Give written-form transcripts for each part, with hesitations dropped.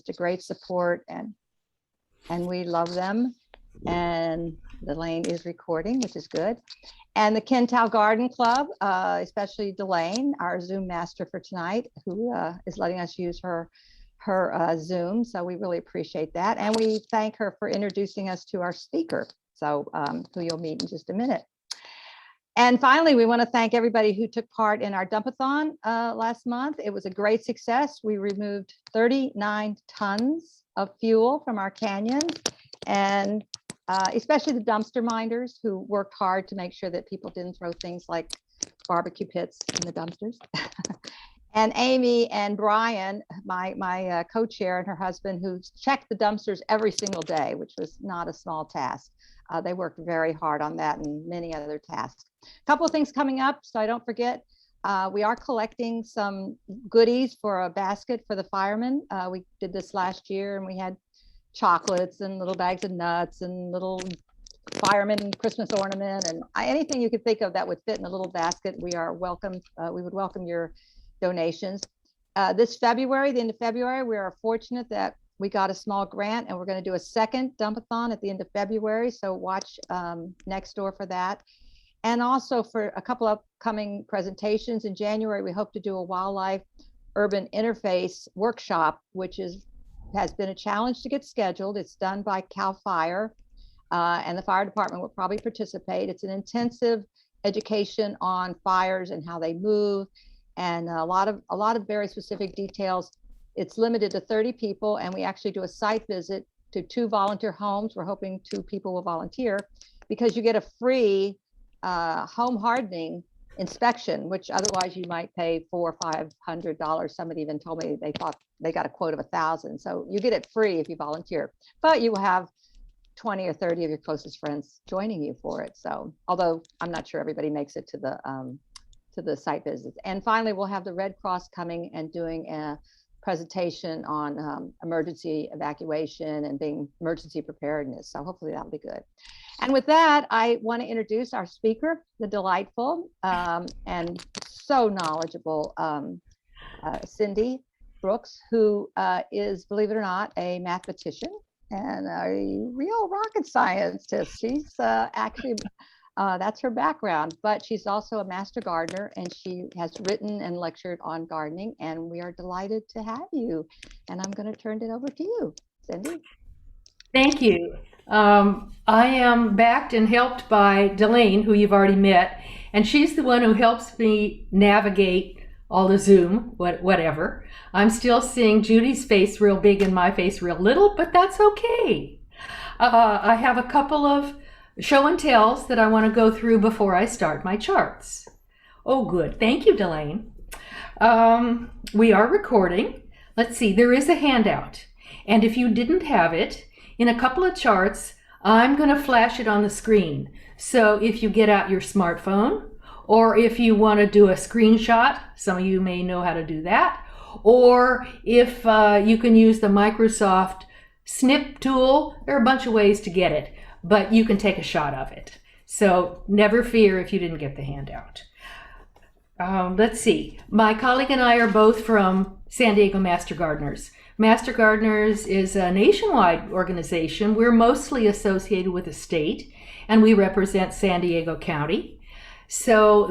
just a great support, and we love them. And Delane is recording, which is good. And the Kentau Garden Club, especially Delane, our Zoom master for tonight, who is letting us use her Zoom. So we really appreciate that. And we thank her for introducing us to our speaker, so who you'll meet in just a minute. And finally, we want to thank everybody who took part in our dumpathon last month. It was a great success. We removed 39 tons of fuel from our canyons, and especially the dumpster minders who worked hard to make sure that people didn't throw things like barbecue pits in the dumpsters. And Amy and Brian, my co-chair, and her husband, who checked the dumpsters every single day, which was not a small task. They worked very hard on that and many other tasks. A couple of things coming up, so I don't forget. We are collecting some goodies for a basket for the firemen. We did this last year, and we had chocolates and little bags of nuts and little fireman Christmas ornament and anything you could think of that would fit in a little basket. We are welcome. We would welcome your donations. This February, the end of February, we are fortunate that we got a small grant, and we're going to do a second dumpathon at the end of February. So watch next door for that. And also for a couple of upcoming presentations in January, we hope to do a wildlife urban interface workshop, which has been a challenge to get scheduled. It's done by CAL FIRE, and the fire department will probably participate. It's an intensive education on fires and how they move, and a lot of very specific details. It's limited to 30 people, and we actually do a site visit to 2 volunteer homes. We're hoping 2 people will volunteer, because you get a free home hardening inspection, which otherwise you might pay $400 or $500. Somebody even told me they thought they got a quote of 1,000. So you get it free if you volunteer, but you will have 20 or 30 of your closest friends joining you for it. So, although I'm not sure everybody makes it to the site visits. And finally, we'll have the Red Cross coming and doing a presentation on emergency evacuation and being emergency preparedness. So hopefully that'll be good. And with that, I want to introduce our speaker, the delightful and so knowledgeable Cindy Bruecks, who is, believe it or not, a mathematician and a real rocket scientist. She's actually, that's her background, but she's also a master gardener, and she has written and lectured on gardening, and we are delighted to have you. And I'm going to turn it over to you, Cindy. Thank you. I am backed and helped by Delane, who you've already met, and she's the one who helps me navigate all the Zoom, whatever. I'm still seeing Judy's face real big and my face real little, but that's okay. I have a couple of show and tells that I want to go through before I start my charts. Oh, good. Thank you, Delane. We are recording. Let's see, there is a handout. And if you didn't have it, in a couple of charts, I'm going to flash it on the screen. So if you get out your smartphone, or if you want to do a screenshot, some of you may know how to do that, or if you can use the Microsoft snip tool, there are a bunch of ways to get it, but you can take a shot of it. So never fear if you didn't get the handout. Let's see. My colleague and I are both from San Diego Master Gardeners. Master Gardeners is a nationwide organization. We're mostly associated with the state, and we represent San Diego County. So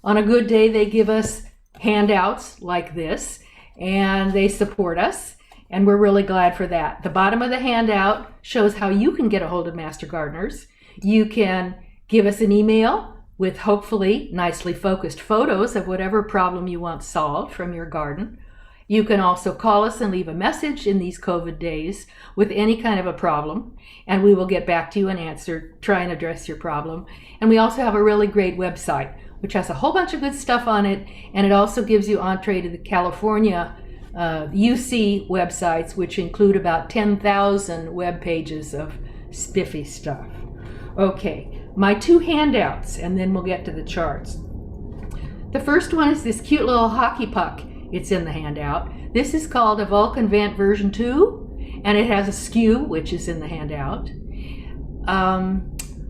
on a good day, they give us handouts like this, and they support us, and we're really glad for that. The bottom of the handout shows how you can get a hold of Master Gardeners. You can give us an email with hopefully nicely focused photos of whatever problem you want solved from your garden. You can also call us and leave a message in these COVID days with any kind of a problem, and we will get back to you and try and address your problem. And we also have a really great website, which has a whole bunch of good stuff on it, and it also gives you entree to the California UC websites, which include about 10,000 web pages of spiffy stuff. Okay, my 2 handouts, and then we'll get to the charts. The first one is this cute little hockey puck. It's in the handout. This is called a Vulcan Vent version 2, and it has a skew, which is in the handout.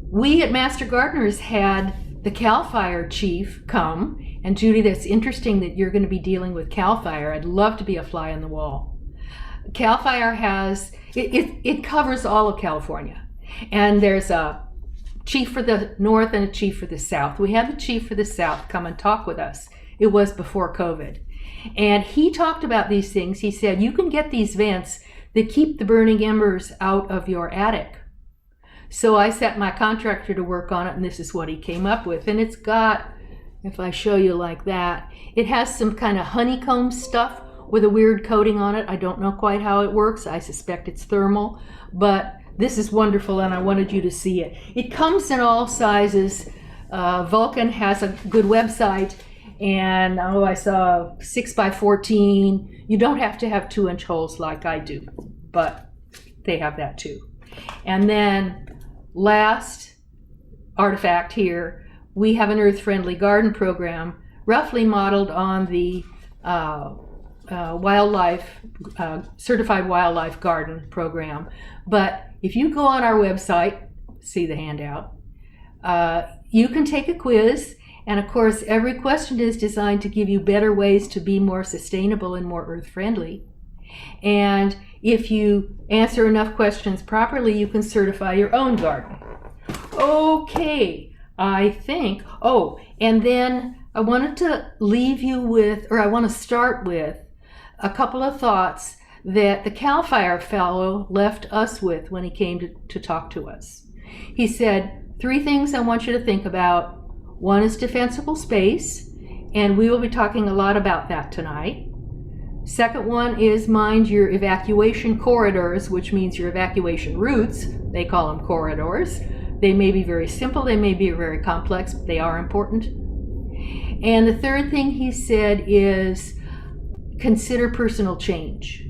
We at Master Gardeners had the CAL FIRE chief come, and Judy, that's interesting that you're going to be dealing with CAL FIRE. I'd love to be a fly on the wall. CAL FIRE has, it covers all of California. And there's a chief for the north and a chief for the south. We had the chief for the south come and talk with us. It was before COVID. And he talked about these things. He said, you can get these vents that keep the burning embers out of your attic. So I set my contractor to work on it, and this is what he came up with. And it's got, if I show you like that, it has some kind of honeycomb stuff with a weird coating on it. I don't know quite how it works. I suspect it's thermal, but this is wonderful, and I wanted you to see it. It comes in all sizes. Vulcan has a good website, and I saw 6x14. You don't have to have 2-inch holes like I do, but they have that too. And then last artifact here, we have an earth-friendly garden program, roughly modeled on the certified wildlife garden program. But if you go on our website, see the handout, you can take a quiz. And of course, every question is designed to give you better ways to be more sustainable and more earth-friendly. And if you answer enough questions properly, you can certify your own garden. Okay, I think, and then I wanted to leave you with, or I want to start with a couple of thoughts that the CAL FIRE fellow left us with when he came to talk to us. He said, 3 things I want you to think about. One is defensible space, and we will be talking a lot about that tonight. Second one is mind your evacuation corridors, which means your evacuation routes. They call them corridors. They may be very simple, they may be very complex, but they are important. And the third thing he said is consider personal change.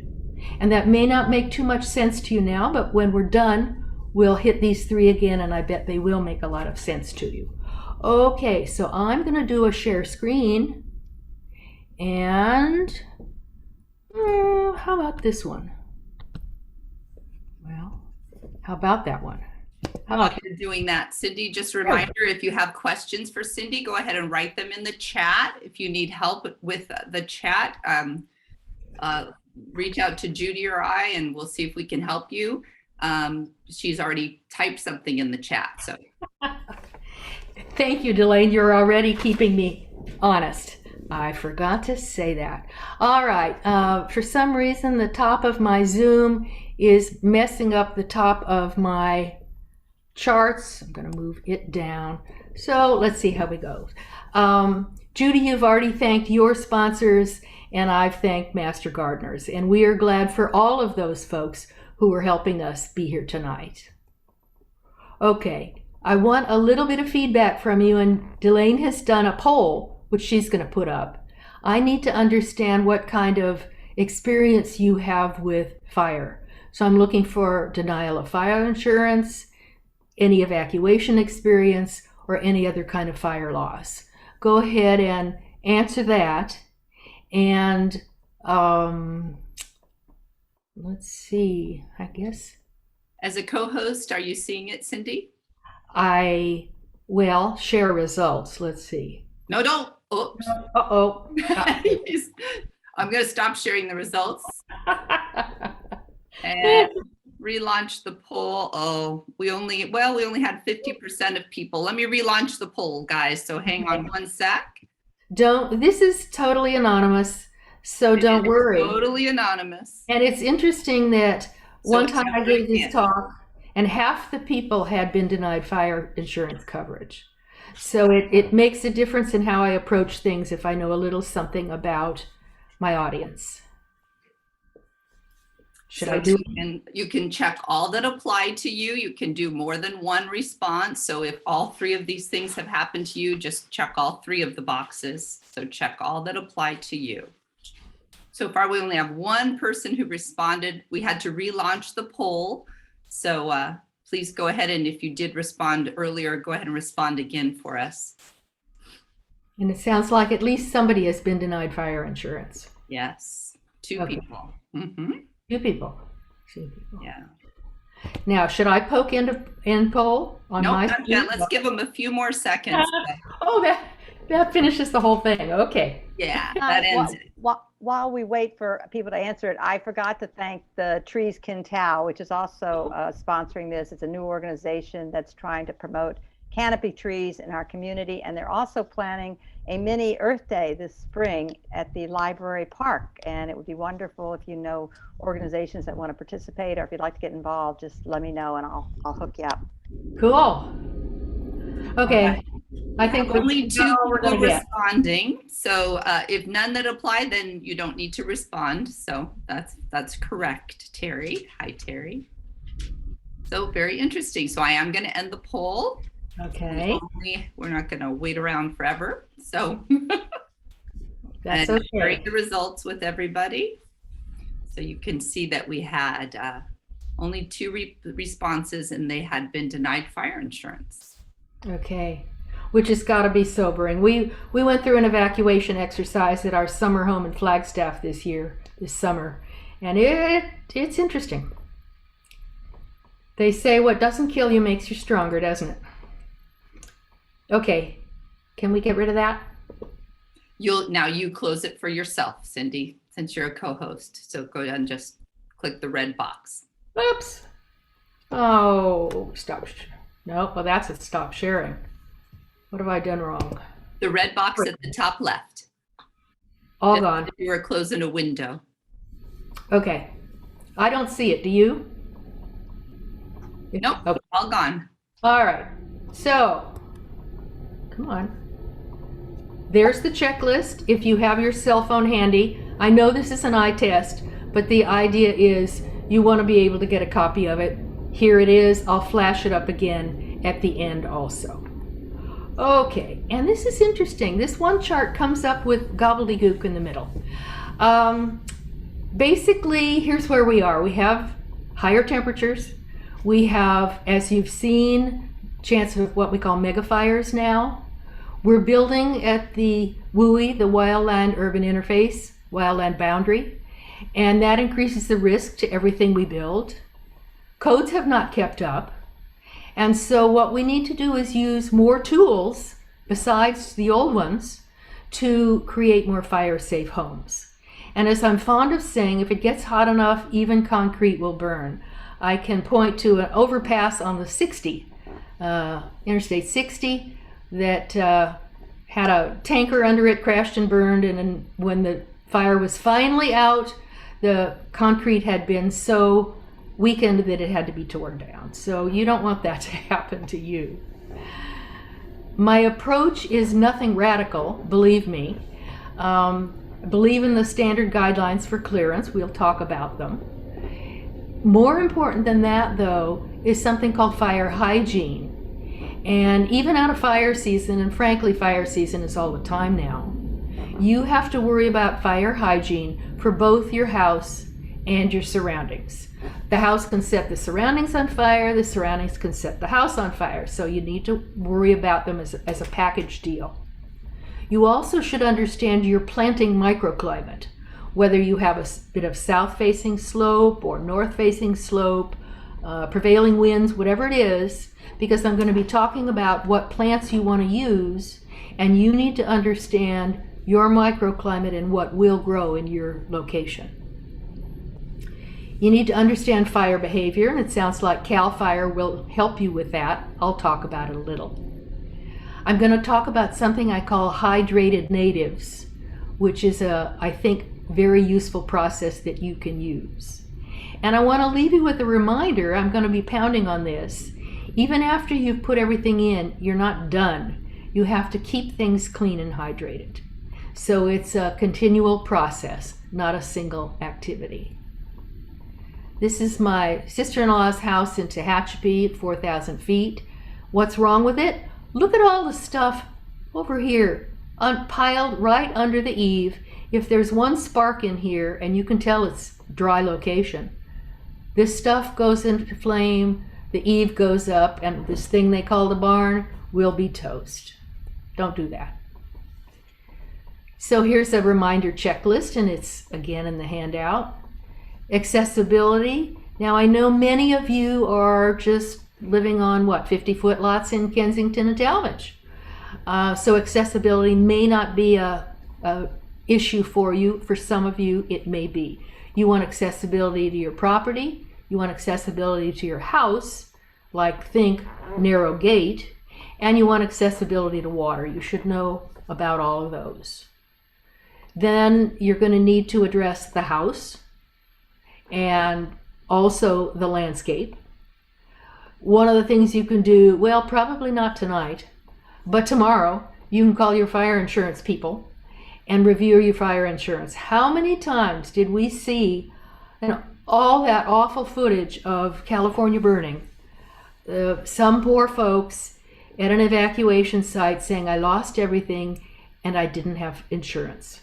And that may not make too much sense to you now, but when we're done, we'll hit these 3 again, and I bet they will make a lot of sense to you. Okay, so I'm going to do a share screen, and how about this one? Well, how about that one? How about you're doing that, Cindy? Just a reminder, if you have questions for Cindy, go ahead and write them in the chat. If you need help with the chat, reach out to Judy or I, and we'll see if we can help you. She's already typed something in the chat, so. Thank you, Delane. You're already keeping me honest. I forgot to say that. All right. For some reason, the top of my Zoom is messing up the top of my charts. I'm going to move it down. So let's see how we go. Judy, you've already thanked your sponsors, and I've thanked Master Gardeners. And we are glad for all of those folks who are helping us be here tonight. Okay. I want a little bit of feedback from you, and Delane has done a poll, which she's going to put up. I need to understand what kind of experience you have with fire. So I'm looking for denial of fire insurance, any evacuation experience, or any other kind of fire loss. Go ahead and answer that. And let's see, I guess. As a co-host, are you seeing it, Cindy? Share results. Let's see. No, don't. Oops. Uh-oh. I'm going to stop sharing the results and relaunch the poll. Oh, we only had 50% of people. Let me relaunch the poll, guys. So hang on one sec. This is totally anonymous, so don't worry. Totally anonymous. And it's interesting that one time I gave this talk, and half the people had been denied fire insurance coverage. So it makes a difference in how I approach things if I know a little something about my audience. You can check all that apply to you. You can do more than one response. So if all 3 of these things have happened to you, just check all 3 of the boxes. So check all that apply to you. So far, we only have 1 person who responded. We had to relaunch the poll. So please go ahead, and if you did respond earlier, go ahead and respond again for us. And it sounds like at least somebody has been denied fire insurance. Yes, 2 people. Mm-hmm. 2 people. Yeah. Now, should I poke in poll on my? Not yet. Let's give them a few more seconds. Oh, that finishes the whole thing. Okay. Yeah, that ends it. while we wait for people to answer it, I forgot to thank the Trees Can Tao, which is also sponsoring this. It's a new organization that's trying to promote canopy trees in our community. And they're also planning a mini Earth Day this spring at the library park. And it would be wonderful if you know organizations that want to participate, or if you'd like to get involved, just let me know and I'll hook you up. Cool. Okay. I think only two we're people gonna get. responding. So if none that apply, then you don't need to respond. So that's correct, Terry. Hi, Terry. So very interesting. So I am going to end the poll. Okay. We're not going to wait around forever. So That's and okay. sharing the results with everybody. So you can see that we had only 2 responses, and they had been denied fire insurance. Okay. Which has got to be sobering. We went through an evacuation exercise at our summer home in Flagstaff this summer, and it's interesting. They say what doesn't kill you makes you stronger, doesn't it? Okay, can we get rid of that? Now you close it for yourself, Cindy, since you're a co-host. So go ahead and just click the red box. Oops. Oh, stop. No, well, that's a stop sharing. What have I done wrong? The red box at the top left. All Just gone. if you were closing a window. Okay. I don't see it. Do you? Nope, Okay. all gone. All right. So, come on. There's the checklist. If you have your cell phone handy, I know this is an eye test, but the idea is you want to be able to get a copy of it. Here it is. I'll flash it up again at the end also. Okay, and this is interesting. This one chart comes up with gobbledygook in the middle. Basically, here's where we are. We have higher temperatures. We have, as you've seen, chance of what we call megafires now. We're building at the WUI, the Wildland Urban Interface, wildland boundary, and that increases the risk to everything we build. Codes have not kept up. And so what we need to do is use more tools besides the old ones to create more fire-safe homes. And as I'm fond of saying, if it gets hot enough, even concrete will burn. I can point to an overpass on the Interstate 60, that had a tanker under it, crashed and burned, and then when the fire was finally out, the concrete had been so weakened that it had to be torn down. So you don't want that to happen to you. My approach is nothing radical, believe me. Believe in the standard guidelines for clearance. We'll talk about them. More important than that, though, is something called fire hygiene. And even out of fire season, and frankly, fire season is all the time now, you have to worry about fire hygiene for both your house and your surroundings. The house can set the surroundings on fire, the surroundings can set the house on fire, so you need to worry about them as a package deal. You also should understand your planting microclimate, whether you have a bit of south-facing slope or north-facing slope, prevailing winds, whatever it is, because I'm going to be talking about what plants you want to use, and you need to understand your microclimate and what will grow in your location. You need to understand fire behavior, and it sounds like CAL FIRE will help you with that. I'll talk about it a little. I'm going to talk about something I call hydrated natives, which is I think, very useful process that you can use. And I want to leave you with a reminder, I'm going to be pounding on this. Even after you've put everything in, you're not done. You have to keep things clean and hydrated. So it's a continual process, not a single activity. This is my sister-in-law's house in Tehachapi at 4,000 feet. What's wrong with it? Look at all the stuff over here, piled right under the eave. If there's one spark in here, and you can tell it's dry location, this stuff goes into flame, the eave goes up, and this thing they call the barn will be toast. Don't do that. So here's a reminder checklist, and it's again in the handout. Accessibility. Now I know many of you are just living on 50-foot lots in Kensington and Talmadge. So accessibility may not be a issue for you. For some of you, it may be. You want accessibility to your property. You want accessibility to your house, like think narrow gate, and you want accessibility to water. You should know about all of those. Then you're going to need to address the house and also the landscape. One of the things you can do, well, probably not tonight, but tomorrow, you can call your fire insurance people and review your fire insurance. How many times did we see all that awful footage of California burning? Some poor folks at an evacuation site saying, I lost everything and I didn't have insurance.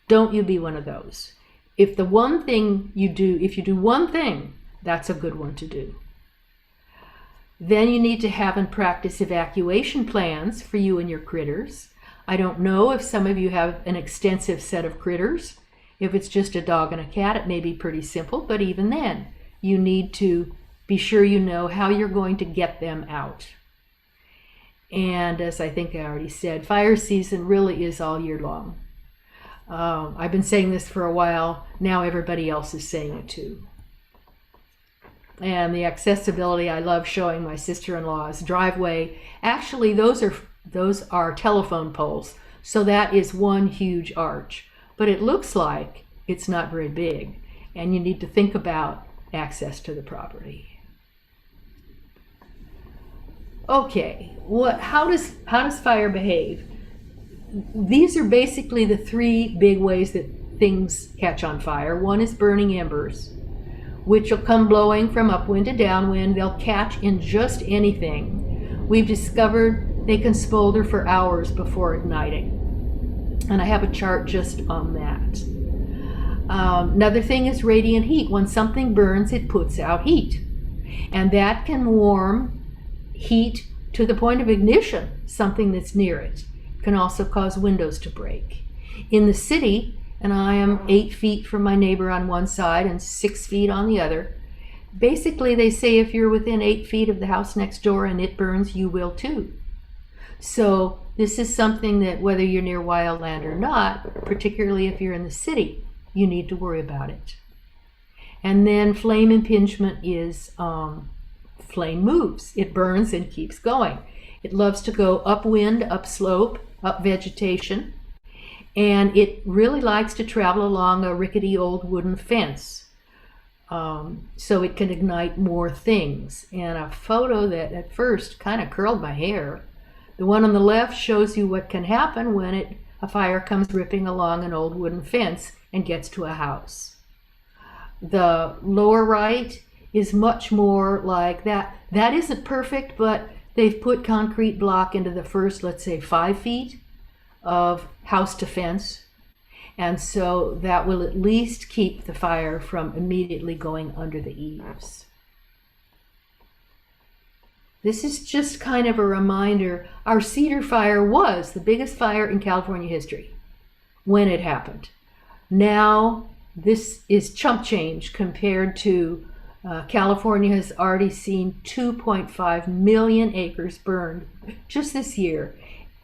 Don't you be one of those. If you do one thing, that's a good one to do. Then you need to have and practice evacuation plans for you and your critters. I don't know if some of you have an extensive set of critters. If it's just a dog and a cat, it may be pretty simple, but even then, you need to be sure you know how you're going to get them out. And as I think I already said, fire season really is all year long. I've been saying this for a while. Now everybody else is saying it too. And the accessibility, I love showing my sister-in-law's driveway. Actually, those are telephone poles. So that is one huge arch. But it looks like it's not very big. And you need to think about access to the property. Okay, how does fire behave? These are basically the three big ways that things catch on fire. One is burning embers, which will come blowing from upwind to downwind. They'll catch in just anything. We've discovered they can smolder for hours before igniting. And I have a chart just on that. Another thing is radiant heat. When something burns, it puts out heat. And that can warm heat to the point of ignition, something that's near it. It can also cause windows to break. In the city, and I am 8 feet from my neighbor on one side and 6 feet on the other. Basically, they say if you're within 8 feet of the house next door and it burns, you will too. So this is something that whether you're near wildland or not, particularly if you're in the city, you need to worry about it. And then flame impingement is flame moves. It burns and keeps going. It loves to go upwind, upslope, up vegetation. And it really likes to travel along a rickety old wooden fence. So it can ignite more things. And a photo that at first kind of curled my hair. The one on the left shows you what can happen when a fire comes ripping along an old wooden fence and gets to a house. The lower right is much more like that. That isn't perfect, but they've put concrete block into the first, let's say, 5 feet of house to fence. And so that will at least keep the fire from immediately going under the eaves. This is just kind of a reminder. Our cedar fire was the biggest fire in California history when it happened. Now, this is chump change compared to California has already seen 2.5 million acres burned just this year.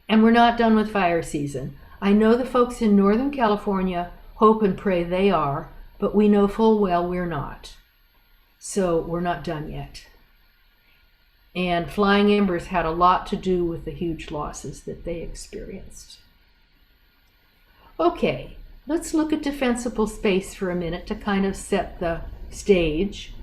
And we're not done with fire season. I know the folks in Northern California hope and pray they are, but we know full well we're not. So we're not done yet. And flying embers had a lot to do with the huge losses that they experienced. Okay, let's look at defensible space for a minute to kind of set the stage.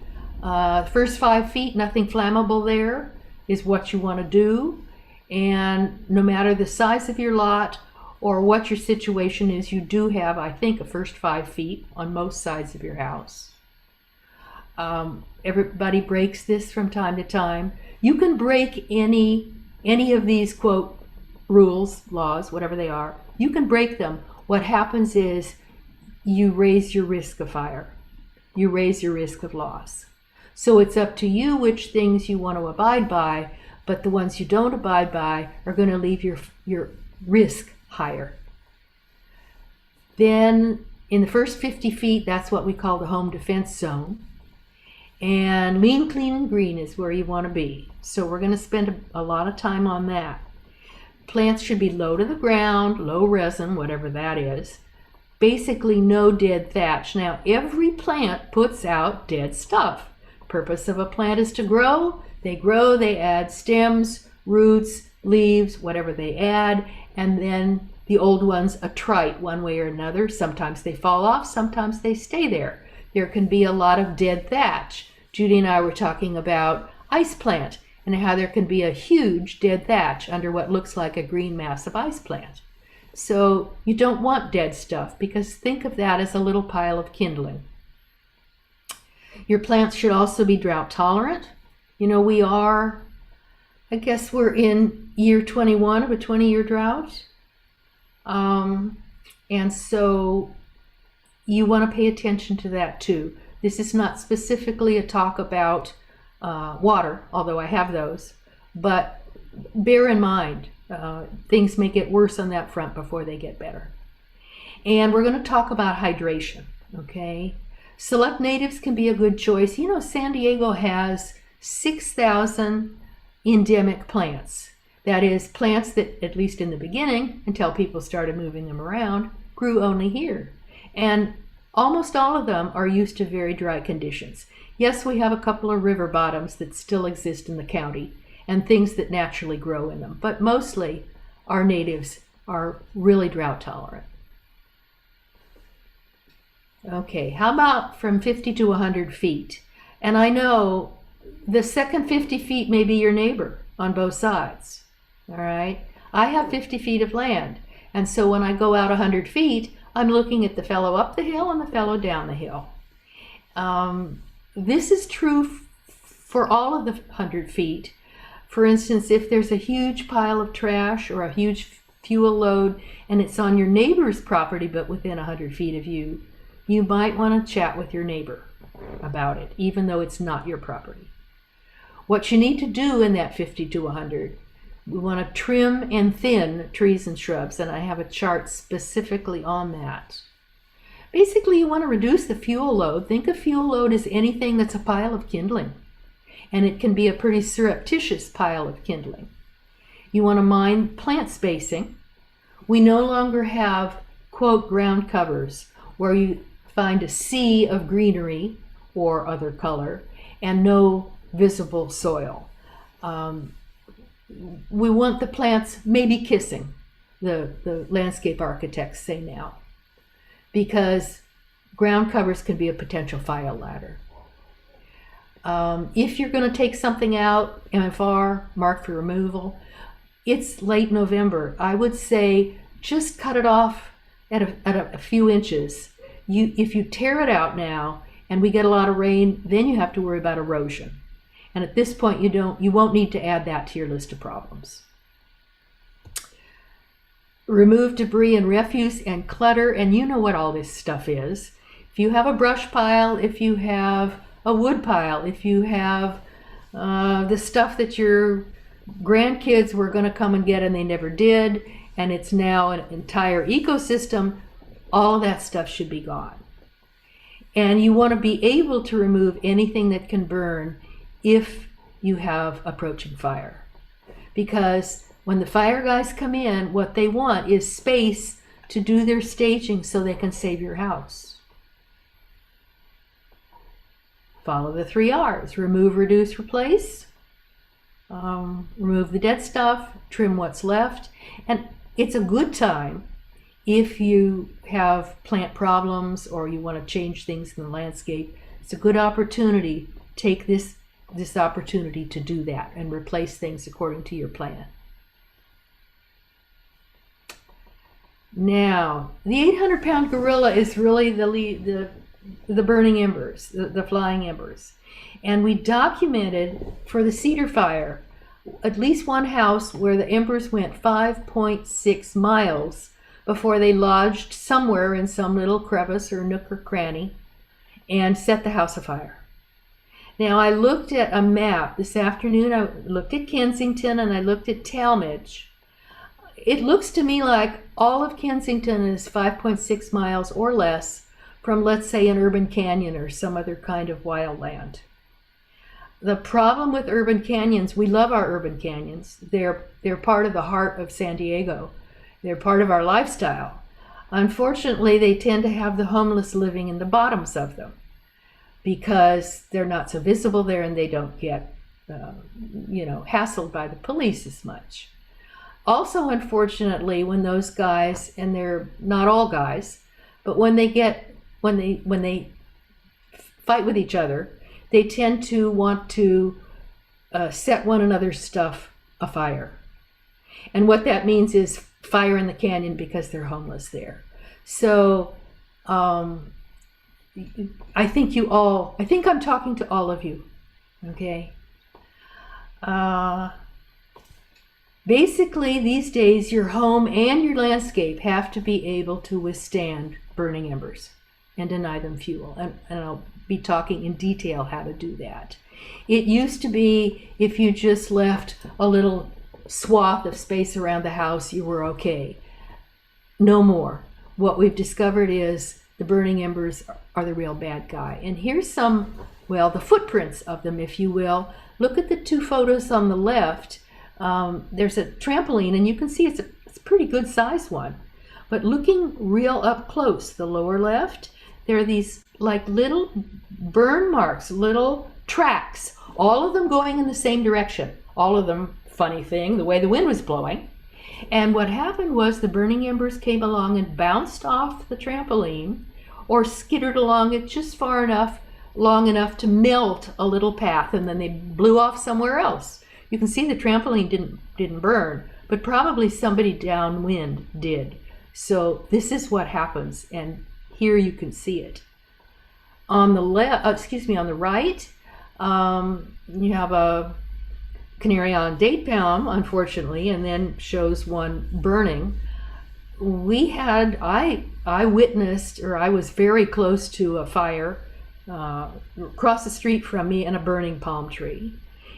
First 5 feet, nothing flammable there is what you want to do. And no matter the size of your lot or what your situation is, you do have, I think, a first 5 feet on most sides of your house. Everybody breaks this from time to time. You can break any of these, quote, rules, laws, whatever they are. You can break them. What happens is you raise your risk of fire. You raise your risk of loss. So it's up to you which things you want to abide by, but the ones you don't abide by are going to leave your risk higher. Then in the first 50 feet, that's what we call the home defense zone. And lean, clean, and green is where you want to be. So we're going to spend a lot of time on that. plants should be low to the ground, low resin, whatever that is. Basically no dead thatch. Now, every plant puts out dead stuff. Purpose of a plant is to grow. They grow, they add stems, roots, leaves, whatever they add, and then the old ones attrite one way or another. Sometimes they fall off, sometimes they stay there. There can be a lot of dead thatch. Judy and I were talking about ice plant and how there can be a huge dead thatch under what looks like a green mass of ice plant. So you don't want dead stuff, because think of that as a little pile of kindling. Your plants should also be drought tolerant. You know, I guess we're in year 21 of a 20-year drought. And so you want to pay attention to that too. This is not specifically a talk about water, although I have those, but bear in mind, things may get worse on that front before they get better. And we're going to talk about hydration, okay? Select natives can be a good choice. You know, San Diego has 6,000 endemic plants. That is, plants that, at least in the beginning, until people started moving them around, grew only here. And almost all of them are used to very dry conditions. Yes, we have a couple of river bottoms that still exist in the county and things that naturally grow in them, but mostly our natives are really drought tolerant. Okay, how about from 50 to 100 feet? And I know the second 50 feet may be your neighbor on both sides, all right? I have 50 feet of land, and so when I go out 100 feet, I'm looking at the fellow up the hill and the fellow down the hill. This is true for all of the 100 feet. For instance, if there's a huge pile of trash or a huge fuel load and it's on your neighbor's property but within 100 feet of you, you might want to chat with your neighbor about it, even though it's not your property. What you need to do in that 50 to 100, we want to trim and thin trees and shrubs, and I have a chart specifically on that. Basically, you want to reduce the fuel load. Think of fuel load as anything that's a pile of kindling, and it can be a pretty surreptitious pile of kindling. You want to mind plant spacing. We no longer have, quote, ground covers, where you find a sea of greenery or other color and no visible soil. We want the plants maybe kissing, the landscape architects say now, because ground covers can be a potential fire ladder. If you're going to take something out, MFR, mark for removal, it's late November. I would say just cut it off at a few inches. If you tear it out now and we get a lot of rain, then you have to worry about erosion. And at this point, you won't need to add that to your list of problems. Remove debris and refuse and clutter, and you know what all this stuff is. If you have a brush pile, if you have a wood pile, if you have the stuff that your grandkids were going to come and get and they never did, and it's now an entire ecosystem, all of that stuff should be gone. And you want to be able to remove anything that can burn if you have approaching fire. Because when the fire guys come in, what they want is space to do their staging so they can save your house. Follow the 3 R's. Remove, reduce, replace. Remove the dead stuff, trim what's left. And it's a good time if you have plant problems or you want to change things in the landscape. It's a good opportunity. Take this opportunity to do that and replace things according to your plan. Now, the 800-pound gorilla is really the burning embers, the flying embers. And we documented for the cedar fire at least one house where the embers went 5.6 miles before they lodged somewhere in some little crevice or nook or cranny and set the house afire. Now, I looked at a map this afternoon. I looked at Kensington and I looked at Talmadge. It looks to me like all of Kensington is 5.6 miles or less from, let's say, an urban canyon or some other kind of wildland. The problem with urban canyons, we love our urban canyons. They're part of the heart of San Diego. They're part of our lifestyle. Unfortunately, they tend to have the homeless living in the bottoms of them because they're not so visible there and they don't get, hassled by the police as much. Also, unfortunately, when those guys, and they're not all guys, but when they fight with each other, they tend to want to set one another's stuff afire. And what that means is fire in the canyon because they're homeless there. So I think I'm talking to all of you, okay? Basically, these days, your home and your landscape have to be able to withstand burning embers and deny them fuel. And I'll be talking in detail how to do that. It used to be if you just left a little swath of space around the house, you were okay. No more. What we've discovered is the burning embers are the real bad guy. And here's some, the footprints of them, if you will. Look at the two photos on the left. There's a trampoline, and you can see it's a pretty good size one. But looking real up close, the lower left, there are these like little burn marks, little tracks, all of them going in the same direction. All of them, funny thing, the way the wind was blowing. And what happened was the burning embers came along and bounced off the trampoline or skittered along it just long enough to melt a little path, and then they blew off somewhere else. You can see the trampoline didn't burn, but probably somebody downwind did. So this is what happens, and here you can see it. On the on the right, you have a canary on date palm, unfortunately, and then shows one burning. I witnessed, or I was very close to a fire across the street from me and a burning palm tree.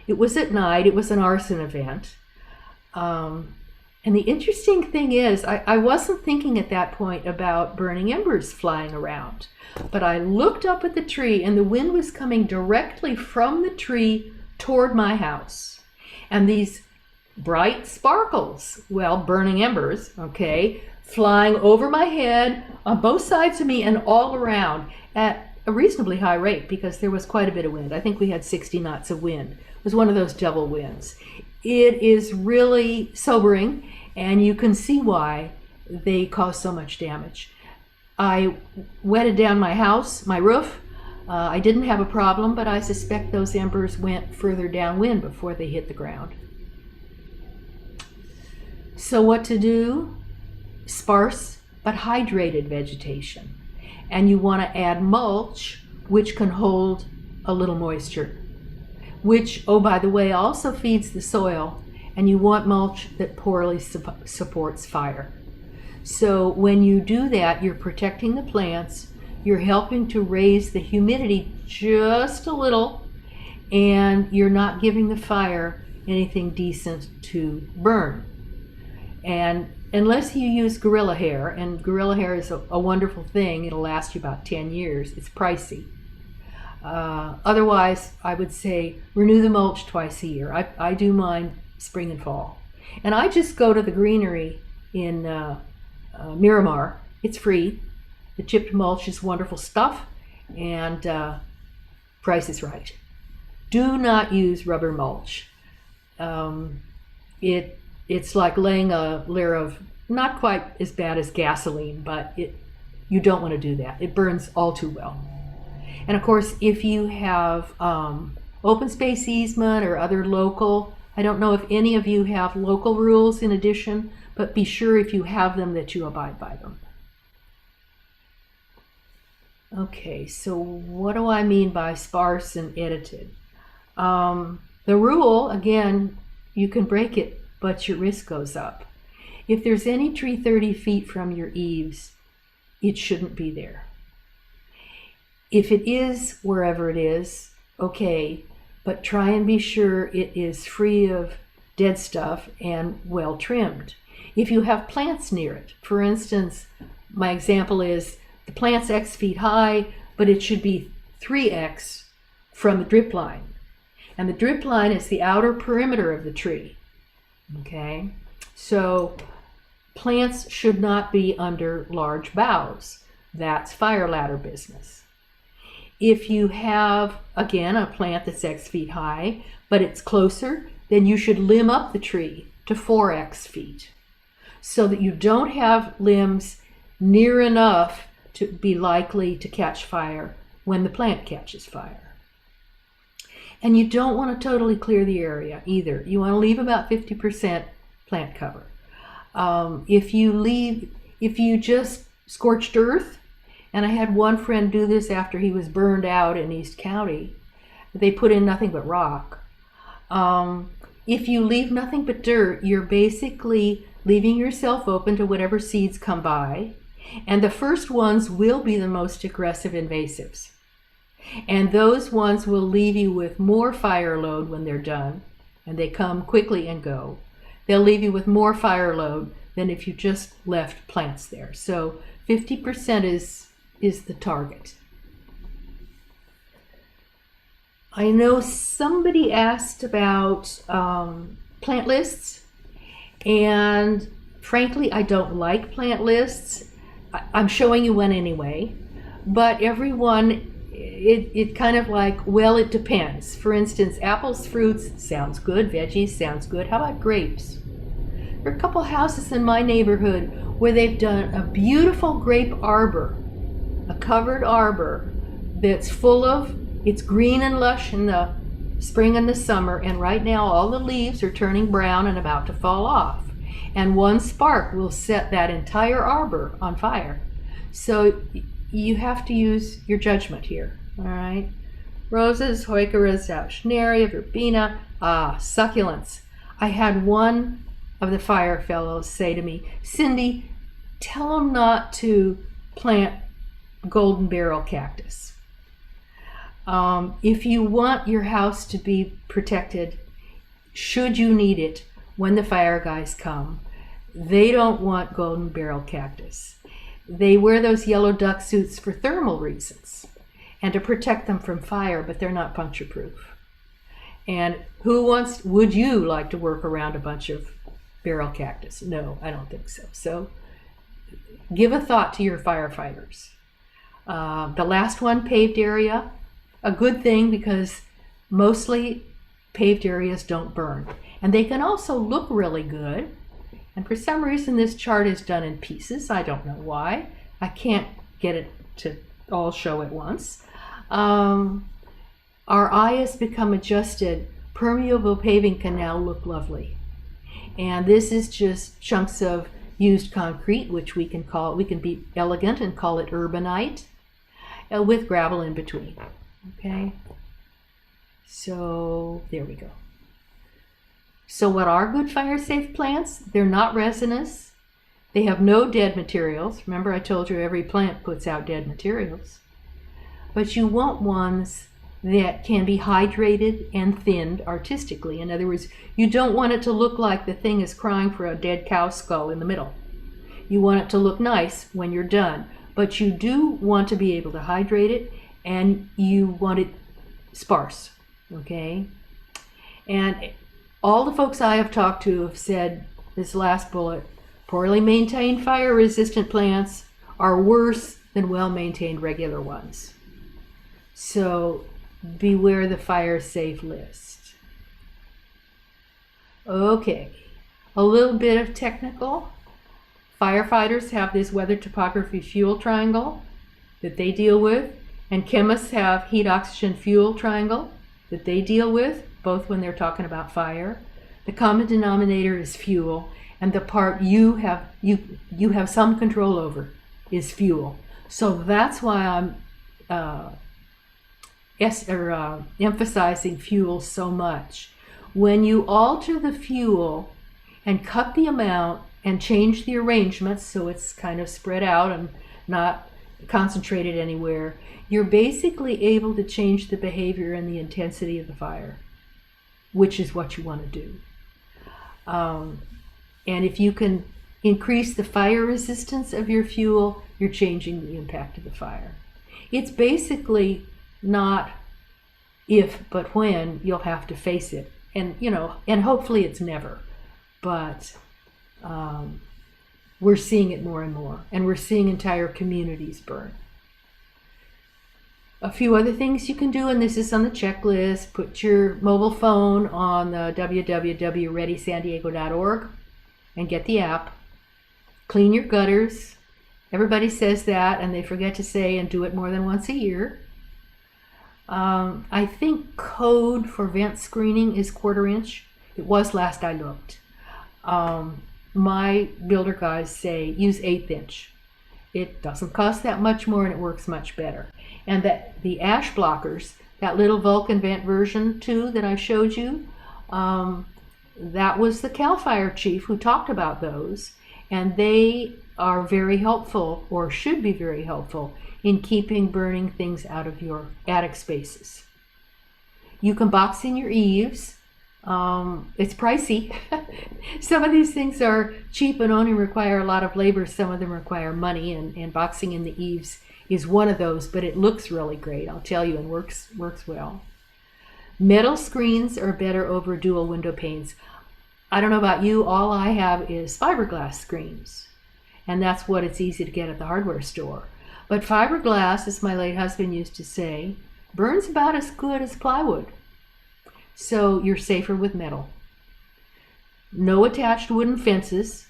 It was at night. It was an arson event. And the interesting thing is, I wasn't thinking at that point about burning embers flying around, but I looked up at the tree and the wind was coming directly from the tree toward my house. And these bright sparkles, burning embers, okay, flying over my head, on both sides of me and all around at a reasonably high rate because there was quite a bit of wind. I think we had 60 knots of wind. It was one of those double winds. It is really sobering, and you can see why they cause so much damage. I wetted down my house, my roof. I didn't have a problem, but I suspect those embers went further downwind before they hit the ground. So what to do? Sparse but hydrated vegetation. And you want to add mulch, which can hold a little moisture, which, oh, by the way, also feeds the soil, and you want mulch that poorly supports fire. So when you do that, you're protecting the plants, you're helping to raise the humidity just a little, and you're not giving the fire anything decent to burn. And unless you use gorilla hair, and gorilla hair is a wonderful thing, it'll last you about 10 years, it's pricey. Otherwise, I would say renew the mulch twice a year. I do mine spring and fall. And I just go to the greenery in Miramar. It's free. The chipped mulch is wonderful stuff, and price is right. Do not use rubber mulch. It's like laying a layer of, not quite as bad as gasoline, but you don't want to do that. It burns all too well. And of course, if you have open space easement or other local, I don't know if any of you have local rules in addition, but be sure if you have them that you abide by them. Okay, so what do I mean by sparse and edited? The rule, again, you can break it, but your risk goes up. If there's any tree 30 feet from your eaves, it shouldn't be there. If it is, wherever it is, okay, but try and be sure it is free of dead stuff and well trimmed. If you have plants near it, for instance, my example is the plant's X feet high, but it should be 3X from the drip line. And the drip line is the outer perimeter of the tree. Okay, so plants should not be under large boughs. That's fire ladder business. If you have, again, a plant that's X feet high, but it's closer, then you should limb up the tree to 4X feet so that you don't have limbs near enough to be likely to catch fire when the plant catches fire. And you don't want to totally clear the area either. You want to leave about 50% plant cover. If you just scorched earth, and I had one friend do this after he was burned out in East County, they put in nothing but rock. If you leave nothing but dirt, you're basically leaving yourself open to whatever seeds come by, and the first ones will be the most aggressive invasives. And those ones will leave you with more fire load when they're done, and they come quickly and go. They'll leave you with more fire load than if you just left plants there. So 50% is the target. I know somebody asked about plant lists, and frankly, I don't like plant lists. I'm showing you one anyway, but everyone, it kind of like, well, it depends. For instance, apples, fruits, sounds good. Veggies, sounds good. How about grapes? There are a couple houses in my neighborhood where they've done a beautiful grape arbor, a covered arbor that's full of, it's green and lush in the spring and the summer, and right now all the leaves are turning brown and about to fall off. And one spark will set that entire arbor on fire. So you have to use your judgment here, all right? Roses, Heucheras, Schneria, Verbena, succulents. I had one of the fire fellows say to me, Cindy, tell them not to plant golden barrel cactus. If you want your house to be protected, should you need it when the fire guys come, they don't want golden barrel cactus. They wear those yellow duck suits for thermal reasons and to protect them from fire, but they're not puncture proof. And would you like to work around a bunch of barrel cactus? No, I don't think so. So give a thought to your firefighters. The last one, paved area, a good thing because mostly paved areas don't burn. And they can also look really good. And for some reason, this chart is done in pieces. I don't know why. I can't get it to all show at once. Our eye has become adjusted. Permeable paving can now look lovely. And this is just chunks of used concrete, which we can be elegant and call it urbanite, with gravel in between. Okay. So there we go. So what are good fire-safe plants? They're not resinous. They have no dead materials. Remember I told you every plant puts out dead materials. But you want ones that can be hydrated and thinned artistically. In other words, you don't want it to look like the thing is crying for a dead cow skull in the middle. You want it to look nice when you're done. But you do want to be able to hydrate it, and you want it sparse, okay? And all the folks I have talked to have said this last bullet, poorly maintained fire-resistant plants are worse than well-maintained regular ones. So beware the fire-safe list. Okay, a little bit of technical. Firefighters have this weather topography fuel triangle that they deal with, and chemists have heat oxygen fuel triangle that they deal with, both when they're talking about fire. The common denominator is fuel, and the part you have some control over is fuel. So that's why I'm emphasizing fuel so much. When you alter the fuel and cut the amount and change the arrangements so it's kind of spread out and not concentrated anywhere, you're basically able to change the behavior and the intensity of the fire, which is what you want to do. And if you can increase the fire resistance of your fuel, you're changing the impact of the fire. It's basically not If, but when, you'll have to face it. And, and hopefully it's never. But we're seeing it more and more. And we're seeing entire communities burn. A few other things you can do, and this is on the checklist. Put your mobile phone on the www.readysandiego.org and get the app. Clean your gutters. Everybody says that, and they forget to say and do it more than once a year. I think code for vent screening is 1/4 inch. It was last I looked. My builder guys say use 1/8 inch. It doesn't cost that much more and it works much better. And that the ash blockers, that little Vulcan vent version 2 that I showed you, that was the CAL FIRE chief who talked about those, and they are very helpful, or should be very helpful, in keeping burning things out of your attic spaces. You can box in your eaves. It's pricey. Some of these things are cheap and only require a lot of labor. Some of them require money, and boxing in the eaves is one of those, but it looks really great, I'll tell you, and works well. Metal screens are better over dual window panes. I don't know about you, all I have is fiberglass screens, and that's what it's easy to get at the hardware store. But fiberglass, as my late husband used to say, burns about as good as plywood. So you're safer with metal. No attached wooden fences,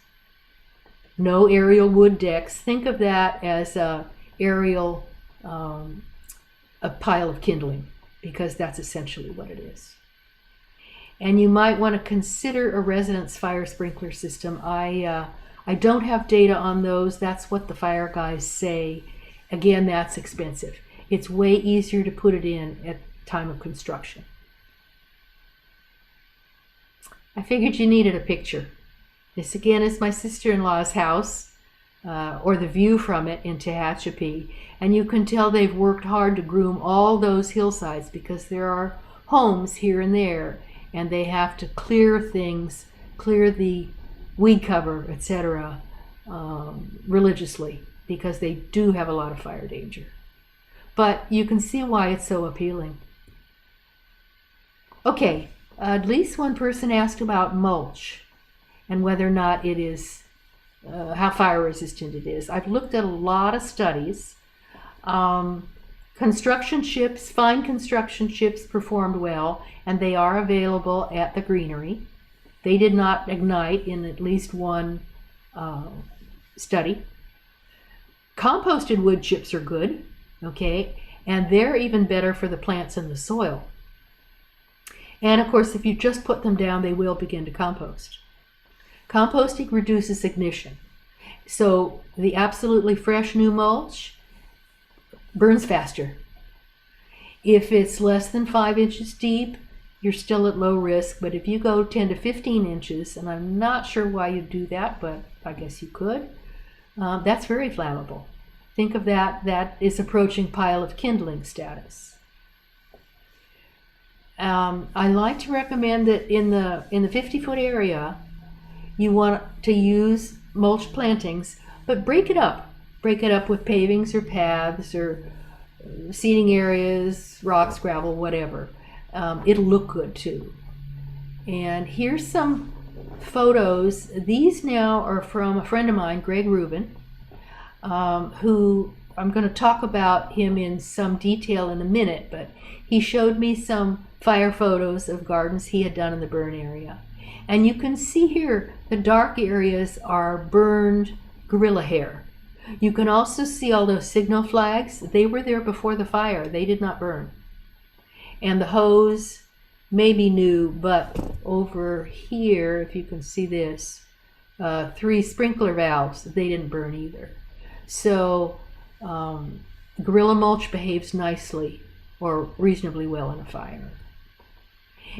no aerial wood decks. Think of that as a aerial, a pile of kindling, because that's essentially what it is. And you might want to consider a residence fire sprinkler system. I don't have data on those. That's what the fire guys say. Again, that's expensive. It's way easier to put it in at time of construction. I figured you needed a picture. This again is my sister-in-law's house, or the view from it in Tehachapi, and you can tell they've worked hard to groom all those hillsides because there are homes here and there, and they have to clear things, clear the weed cover, etc., religiously, because they do have a lot of fire danger. But you can see why it's so appealing. Okay, at least one person asked about mulch and whether or not it is, how fire resistant it is. I've looked at a lot of studies. Construction chips, fine construction chips performed well, and they are available at the greenery. They did not ignite in at least one study. Composted wood chips are good, okay, and they're even better for the plants in the soil. And of course, if you just put them down, they will begin to compost. Composting reduces ignition. So the absolutely fresh new mulch burns faster. If it's less than 5 inches deep, you're still at low risk, but if you go 10 to 15 inches, and I'm not sure why you do that, but I guess you could, that's very flammable. Think of that is approaching pile of kindling status. I like to recommend that in the 50-foot area, you want to use mulch plantings, but break it up. Break it up with pavings or paths or seating areas, rocks, gravel, whatever. It'll look good too. And here's some photos. These now are from a friend of mine, Greg Rubin, who I'm going to talk about him in some detail in a minute, but he showed me some fire photos of gardens he had done in the burn area. And you can see here the dark areas are burned gorilla hair. You can also see all those signal flags. They were there before the fire. They did not burn. And the hose may be new, but over here, if you can see this, 3 sprinkler valves, they didn't burn either. So gorilla mulch behaves nicely or reasonably well in a fire.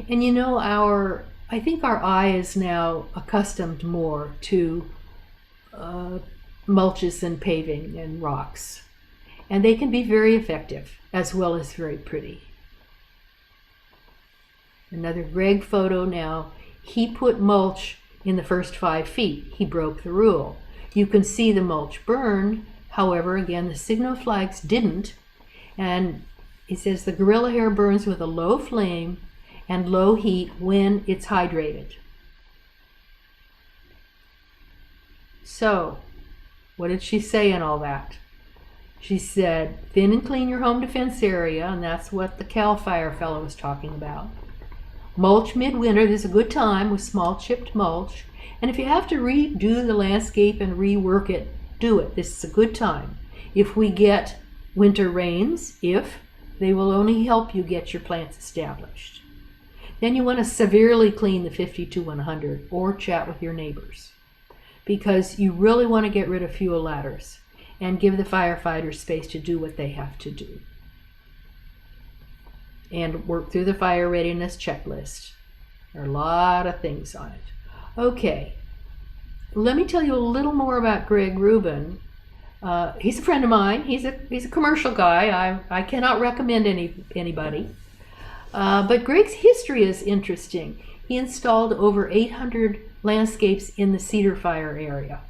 And you know, I think our eye is now accustomed more to mulches and paving and rocks. And they can be very effective as well as very pretty. Another Greg photo now. He put mulch in the first 5 feet. He broke the rule. You can see the mulch burned. However, again, the signal flags didn't. And He says the gorilla hair burns with a low flame and low heat when it's hydrated. So, what did she say in all that? She said, thin and clean your home defense area, and that's what the CAL FIRE fellow was talking about. Mulch midwinter, there's a good time with small chipped mulch. And if you have to redo the landscape and rework it, do it. This is a good time. If we get winter rains, they will only help you get your plants established. Then you want to severely clean the 50-100 or chat with your neighbors, because you really want to get rid of fuel ladders and give the firefighters space to do what they have to do. And work through the fire readiness checklist. There are a lot of things on it. Okay, let me tell you a little more about Greg Rubin. He's a friend of mine. He's a commercial guy. I cannot recommend anybody. But Greg's history is interesting. He installed over 800 landscapes in the Cedar Fire area.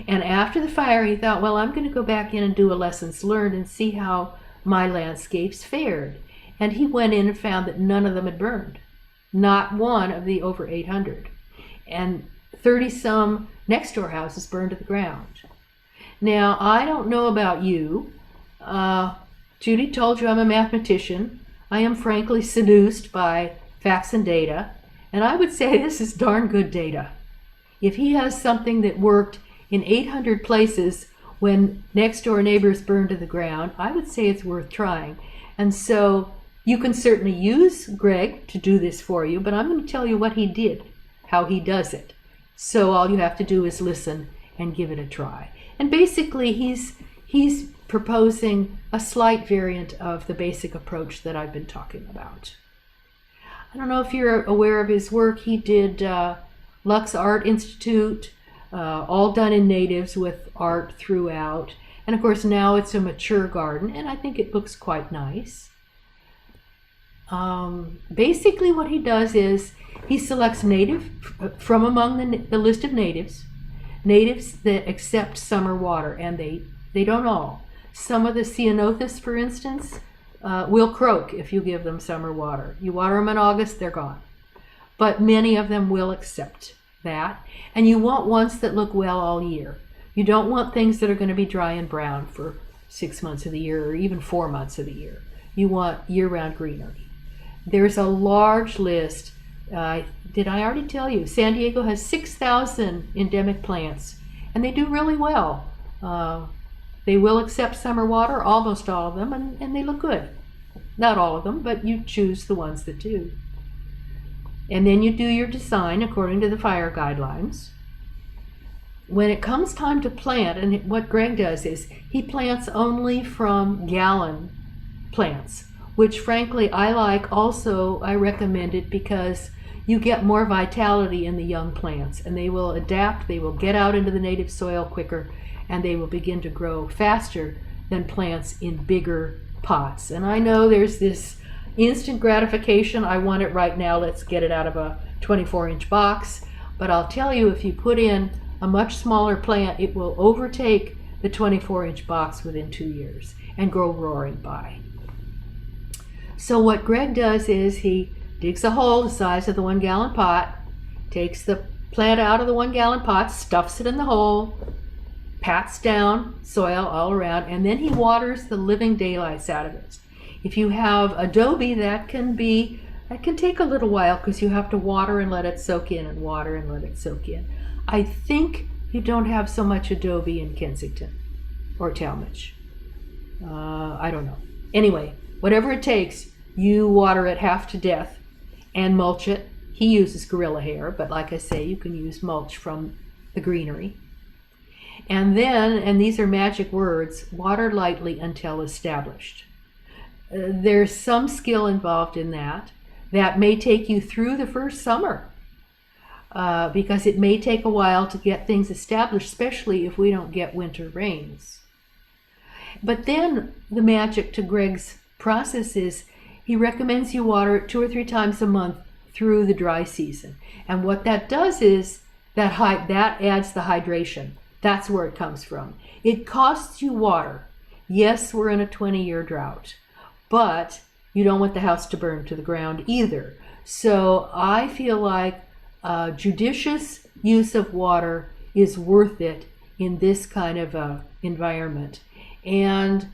And after the fire, he thought, well, I'm going to go back in and do a lessons learned and see how my landscapes fared. And he went in and found that none of them had burned. Not one of the over 800. And 30-some next-door houses burned to the ground. Now, I don't know about you. Judy told you I'm a mathematician. I am frankly seduced by facts and data. And I would say this is darn good data. If he has something that worked in 800 places when next-door neighbors burned to the ground, I would say it's worth trying. And so you can certainly use Greg to do this for you, but I'm going to tell you what he did, how he does it. So all you have to do is listen and give it a try. And basically he's proposing a slight variant of the basic approach that I've been talking about. I don't know if you're aware of his work. He did Lux Art Institute, all done in natives with art throughout. And of course now it's a mature garden, and I think it looks quite nice. Basically what he does is he selects native from among the list of natives that accept summer water, and they don't all. Some of the ceanothus, for instance, will croak if you give them summer water. You water them in August, they're gone. But many of them will accept that. And you want ones that look well all year. You don't want things that are going to be dry and brown for 6 months of the year or even 4 months of the year. You want year-round greenery. There's a large list. Did I already tell you? San Diego has 6,000 endemic plants, and they do really well. They will accept summer water, almost all of them, and they look good. Not all of them, but you choose the ones that do. And then you do your design according to the fire guidelines. When it comes time to plant, and what Greg does is he plants only from gallon plants, which frankly I like. Also, I recommend it because you get more vitality in the young plants, and they will adapt, they will get out into the native soil quicker, and they will begin to grow faster than plants in bigger pots. And I know there's this instant gratification, I want it right now, let's get it out of a 24-inch box. But I'll tell you, if you put in a much smaller plant, it will overtake the 24-inch box within 2 years and grow roaring by. So what Greg does is he digs a hole the size of the 1 gallon pot, takes the plant out of the 1 gallon pot, stuffs it in the hole, pats down soil all around, and then he waters the living daylights out of it. If you have adobe, that can take a little while because you have to water and let it soak in and water and let it soak in. I think you don't have so much adobe in Kensington or Talmadge. I don't know. Anyway, whatever it takes, you water it half to death and mulch it. He uses gorilla hair, but like I say, you can use mulch from the greenery. And then, and these are magic words, water lightly until established. There's some skill involved in that. That may take you through the first summer because it may take a while to get things established, especially if we don't get winter rains. But then the magic to Greg's process is he recommends you water it 2 or 3 times a month through the dry season. And what that does is that adds the hydration. That's where it comes from. It costs you water. Yes, we're in a 20-year drought, but you don't want the house to burn to the ground either. So I feel like judicious use of water is worth it in this kind of environment. And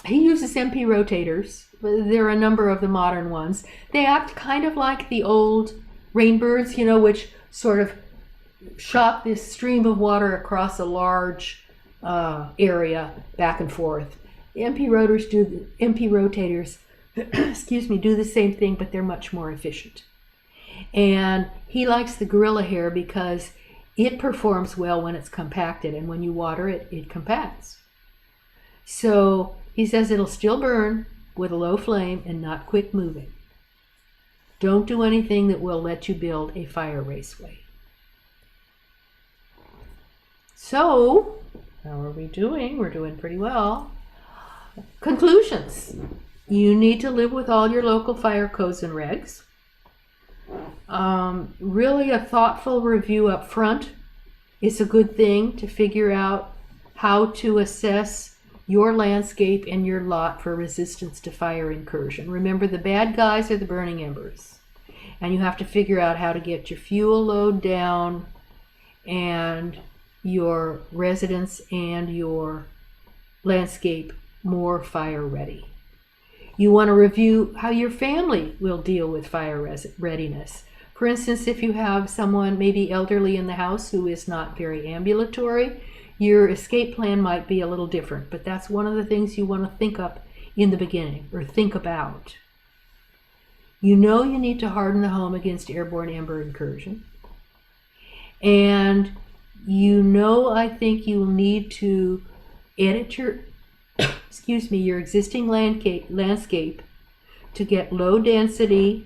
he uses MP rotators. There are a number of the modern ones. They act kind of like the old rainbirds, which sort of shot this stream of water across a large area back and forth. The MP rotators, excuse me, do the same thing, but they're much more efficient. And he likes the gorilla hair because it performs well when it's compacted, and when you water it, it compacts. So he says it'll still burn with a low flame and not quick moving. Don't do anything that will let you build a fire raceway. So, how are we doing? We're doing pretty well. Conclusions. You need to live with all your local fire codes and regs. Really a thoughtful review up front is a good thing to figure out how to assess your landscape and your lot for resistance to fire incursion. Remember, the bad guys are the burning embers. And you have to figure out how to get your fuel load down and your residence and your landscape more fire ready. You want to review how your family will deal with fire readiness. For instance, if you have someone maybe elderly in the house who is not very ambulatory, your escape plan might be a little different, but that's one of the things you want to think up in the beginning, or think about. You need to harden the home against airborne ember incursion. And I think you'll need to edit your, your existing landscape to get low density,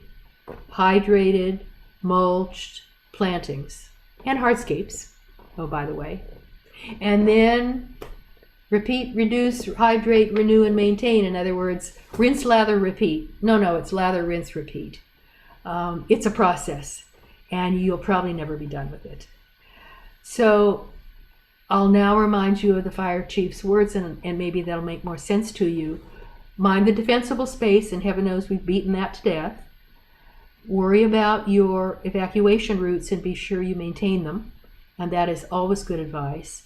hydrated, mulched plantings and hardscapes, oh, by the way. And then repeat, reduce, hydrate, renew, and maintain. In other words, rinse, lather, repeat. No, it's lather, rinse, repeat. It's a process, and you'll probably never be done with it. So I'll now remind you of the fire chief's words, and maybe that'll make more sense to you. Mind the defensible space, and heaven knows we've beaten that to death. Worry about your evacuation routes and be sure you maintain them, and that is always good advice.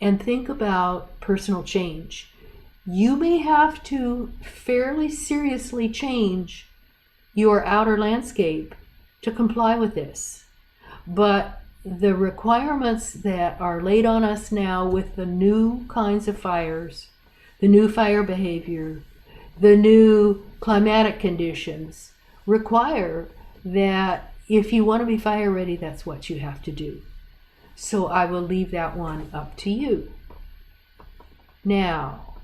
And think about personal change. You may have to fairly seriously change your outer landscape to comply with this. But the requirements that are laid on us now with the new kinds of fires, the new fire behavior, the new climatic conditions require that if you want to be fire ready, that's what you have to do. So I will leave that one up to you. Now,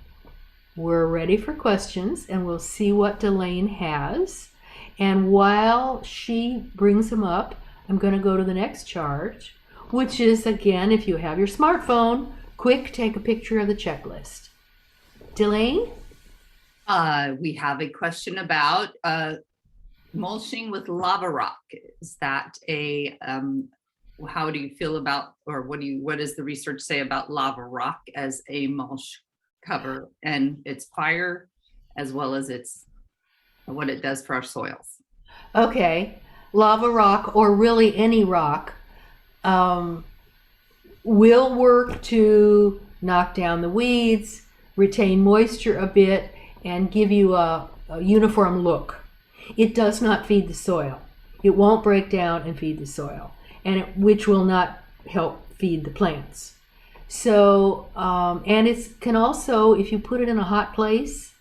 we're ready for questions, and we'll see what Delane has. And while she brings them up, I'm going to go to the next chart, which is, again, if you have your smartphone, quick, take a picture of the checklist. Delane? We have a question about mulching with lava rock. Is that how do you feel about, or what does the research say about lava rock as a mulch cover and its fire, as well as what it does for our soils? Okay, lava rock, or really any rock, will work to knock down the weeds, retain moisture a bit, and give you a uniform look. It does not feed the soil. It won't break down and feed the soil, which will not help feed the plants. So, and it can also, if you put it in a hot place,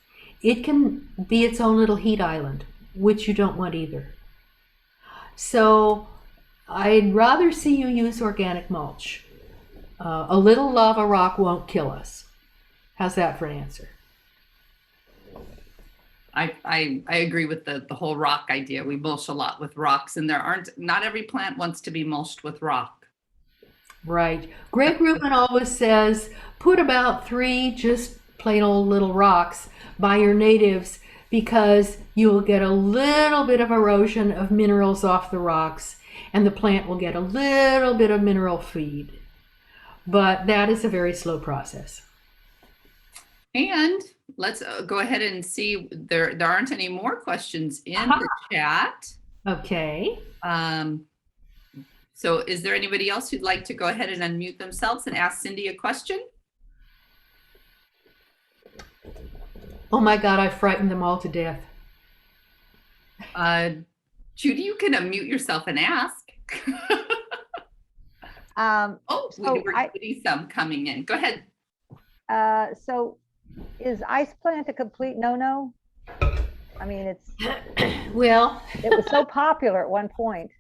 it can be its own little heat island, which you don't want either. So I'd rather see you use organic mulch. A little lava rock won't kill us. How's that for an answer? I agree with the whole rock idea. We mulch a lot with rocks, and not every plant wants to be mulched with rock. Right. Greg Rubin always says, put about 3 just plain old little rocks by your natives, because you will get a little bit of erosion of minerals off the rocks, and the plant will get a little bit of mineral feed. But that is a very slow process. And let's go ahead and see. There aren't any more questions in the chat. Okay. So is there anybody else who'd like to go ahead and unmute themselves and ask Cindy a question? Oh my God, I frightened them all to death. Judy, you can unmute yourself and ask. We're getting some coming in. Go ahead. So is ice plant a complete no-no? I mean, Well, it was so popular at one point.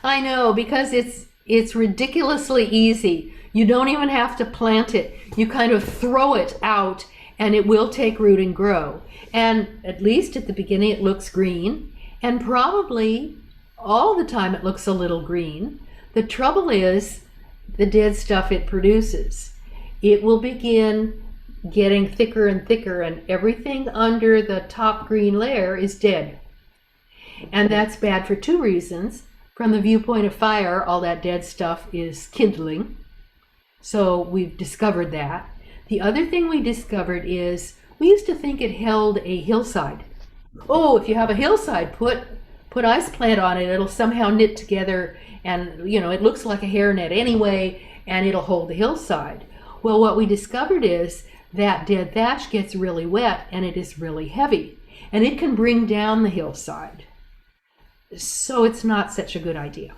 I know, because it's ridiculously easy. You don't even have to plant it. You kind of throw it out and it will take root and grow. And at least at the beginning it looks green, and probably all the time it looks a little green. The trouble is the dead stuff it produces. It will begin getting thicker and thicker, and everything under the top green layer is dead. And that's bad for two reasons. From the viewpoint of fire, all that dead stuff is kindling. So we've discovered that. The other thing we discovered is we used to think it held a hillside. Oh, if you have a hillside, put ice plant on it, it'll somehow knit together, and it looks like a hairnet anyway, and it'll hold the hillside. Well, what we discovered is that dead thatch gets really wet and it is really heavy, and it can bring down the hillside. So it's not such a good idea.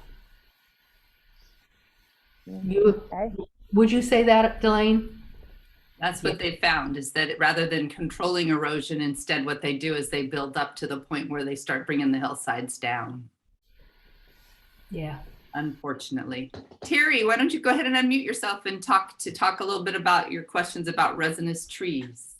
Would you say that, Delane? That's what they found, is that rather than controlling erosion, instead what they do is they build up to the point where they start bringing the hillsides down. Yeah. Unfortunately. Terry, why don't you go ahead and unmute yourself and talk a little bit about your questions about resinous trees.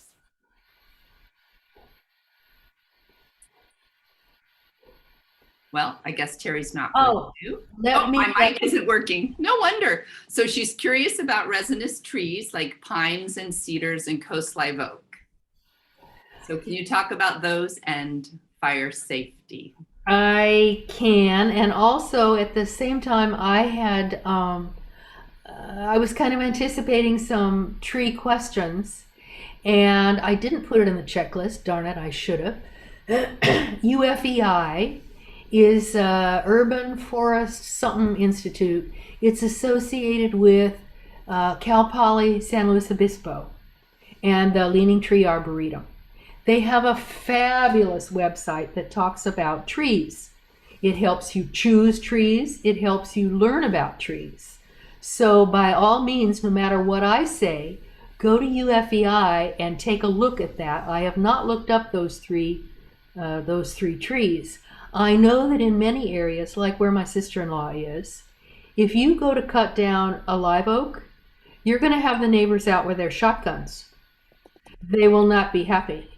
Well, I guess Terry's not. My mic isn't working. No wonder. So she's curious about resinous trees like pines and cedars and coast live oak. So can you talk about those and fire safety? I can, and also at the same time I was kind of anticipating some tree questions, and I didn't put it in the checklist. Darn it, I should have. UFEI is Urban Forest something Institute. It's associated with Cal Poly San Luis Obispo and the Leaning Tree Arboretum. They have a fabulous website that talks about trees. It helps you choose trees. It helps you learn about trees. So by all means, no matter what I say, go to UFEI and take a look at that. I have not looked up those three trees. I know that in many areas, like where my sister-in-law is, if you go to cut down a live oak, you're going to have the neighbors out with their shotguns. They will not be happy.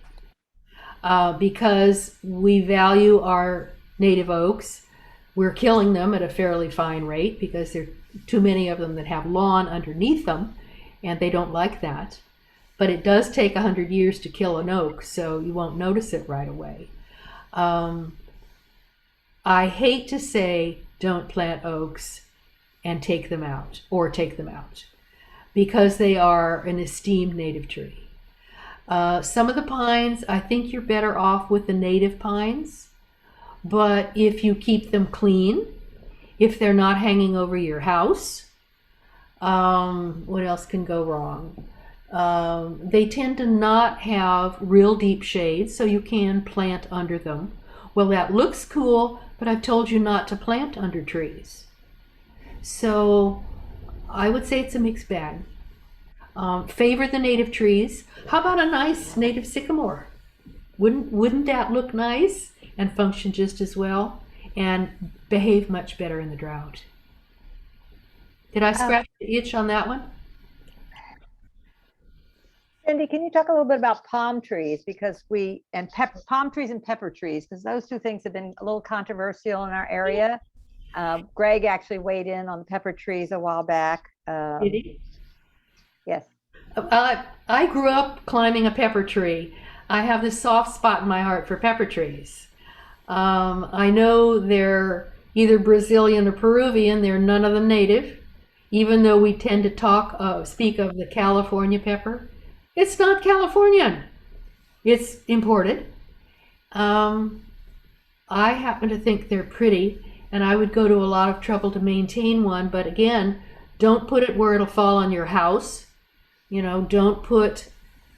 Because we value our native oaks. We're killing them at a fairly fine rate because there are too many of them that have lawn underneath them, and they don't like that. But it does take 100 years to kill an oak, so you won't notice it right away. I hate to say don't plant oaks and take them out, because they are an esteemed native tree. Some of the pines, I think you're better off with the native pines, but if you keep them clean, if they're not hanging over your house, what else can go wrong? They tend to not have real deep shade, so you can plant under them. Well, that looks cool, but I've told you not to plant under trees. So I would say it's a mixed bag. Favor the native trees. How about a nice native sycamore? Wouldn't that look nice and function just as well and behave much better in the drought? Did I scratch the itch on that one? Cindy, can you talk a little bit about palm trees? Because palm trees and pepper trees, because those two things have been a little controversial in our area. Greg actually weighed in on the pepper trees a while back. Did he? Yes. I grew up climbing a pepper tree. I have this soft spot in my heart for pepper trees. I know they're either Brazilian or Peruvian. They're none of them native, even though we tend to speak of the California pepper. It's not Californian. It's imported. I happen to think they're pretty, and I would go to a lot of trouble to maintain one, but again, don't put it where it'll fall on your house. You know, don't put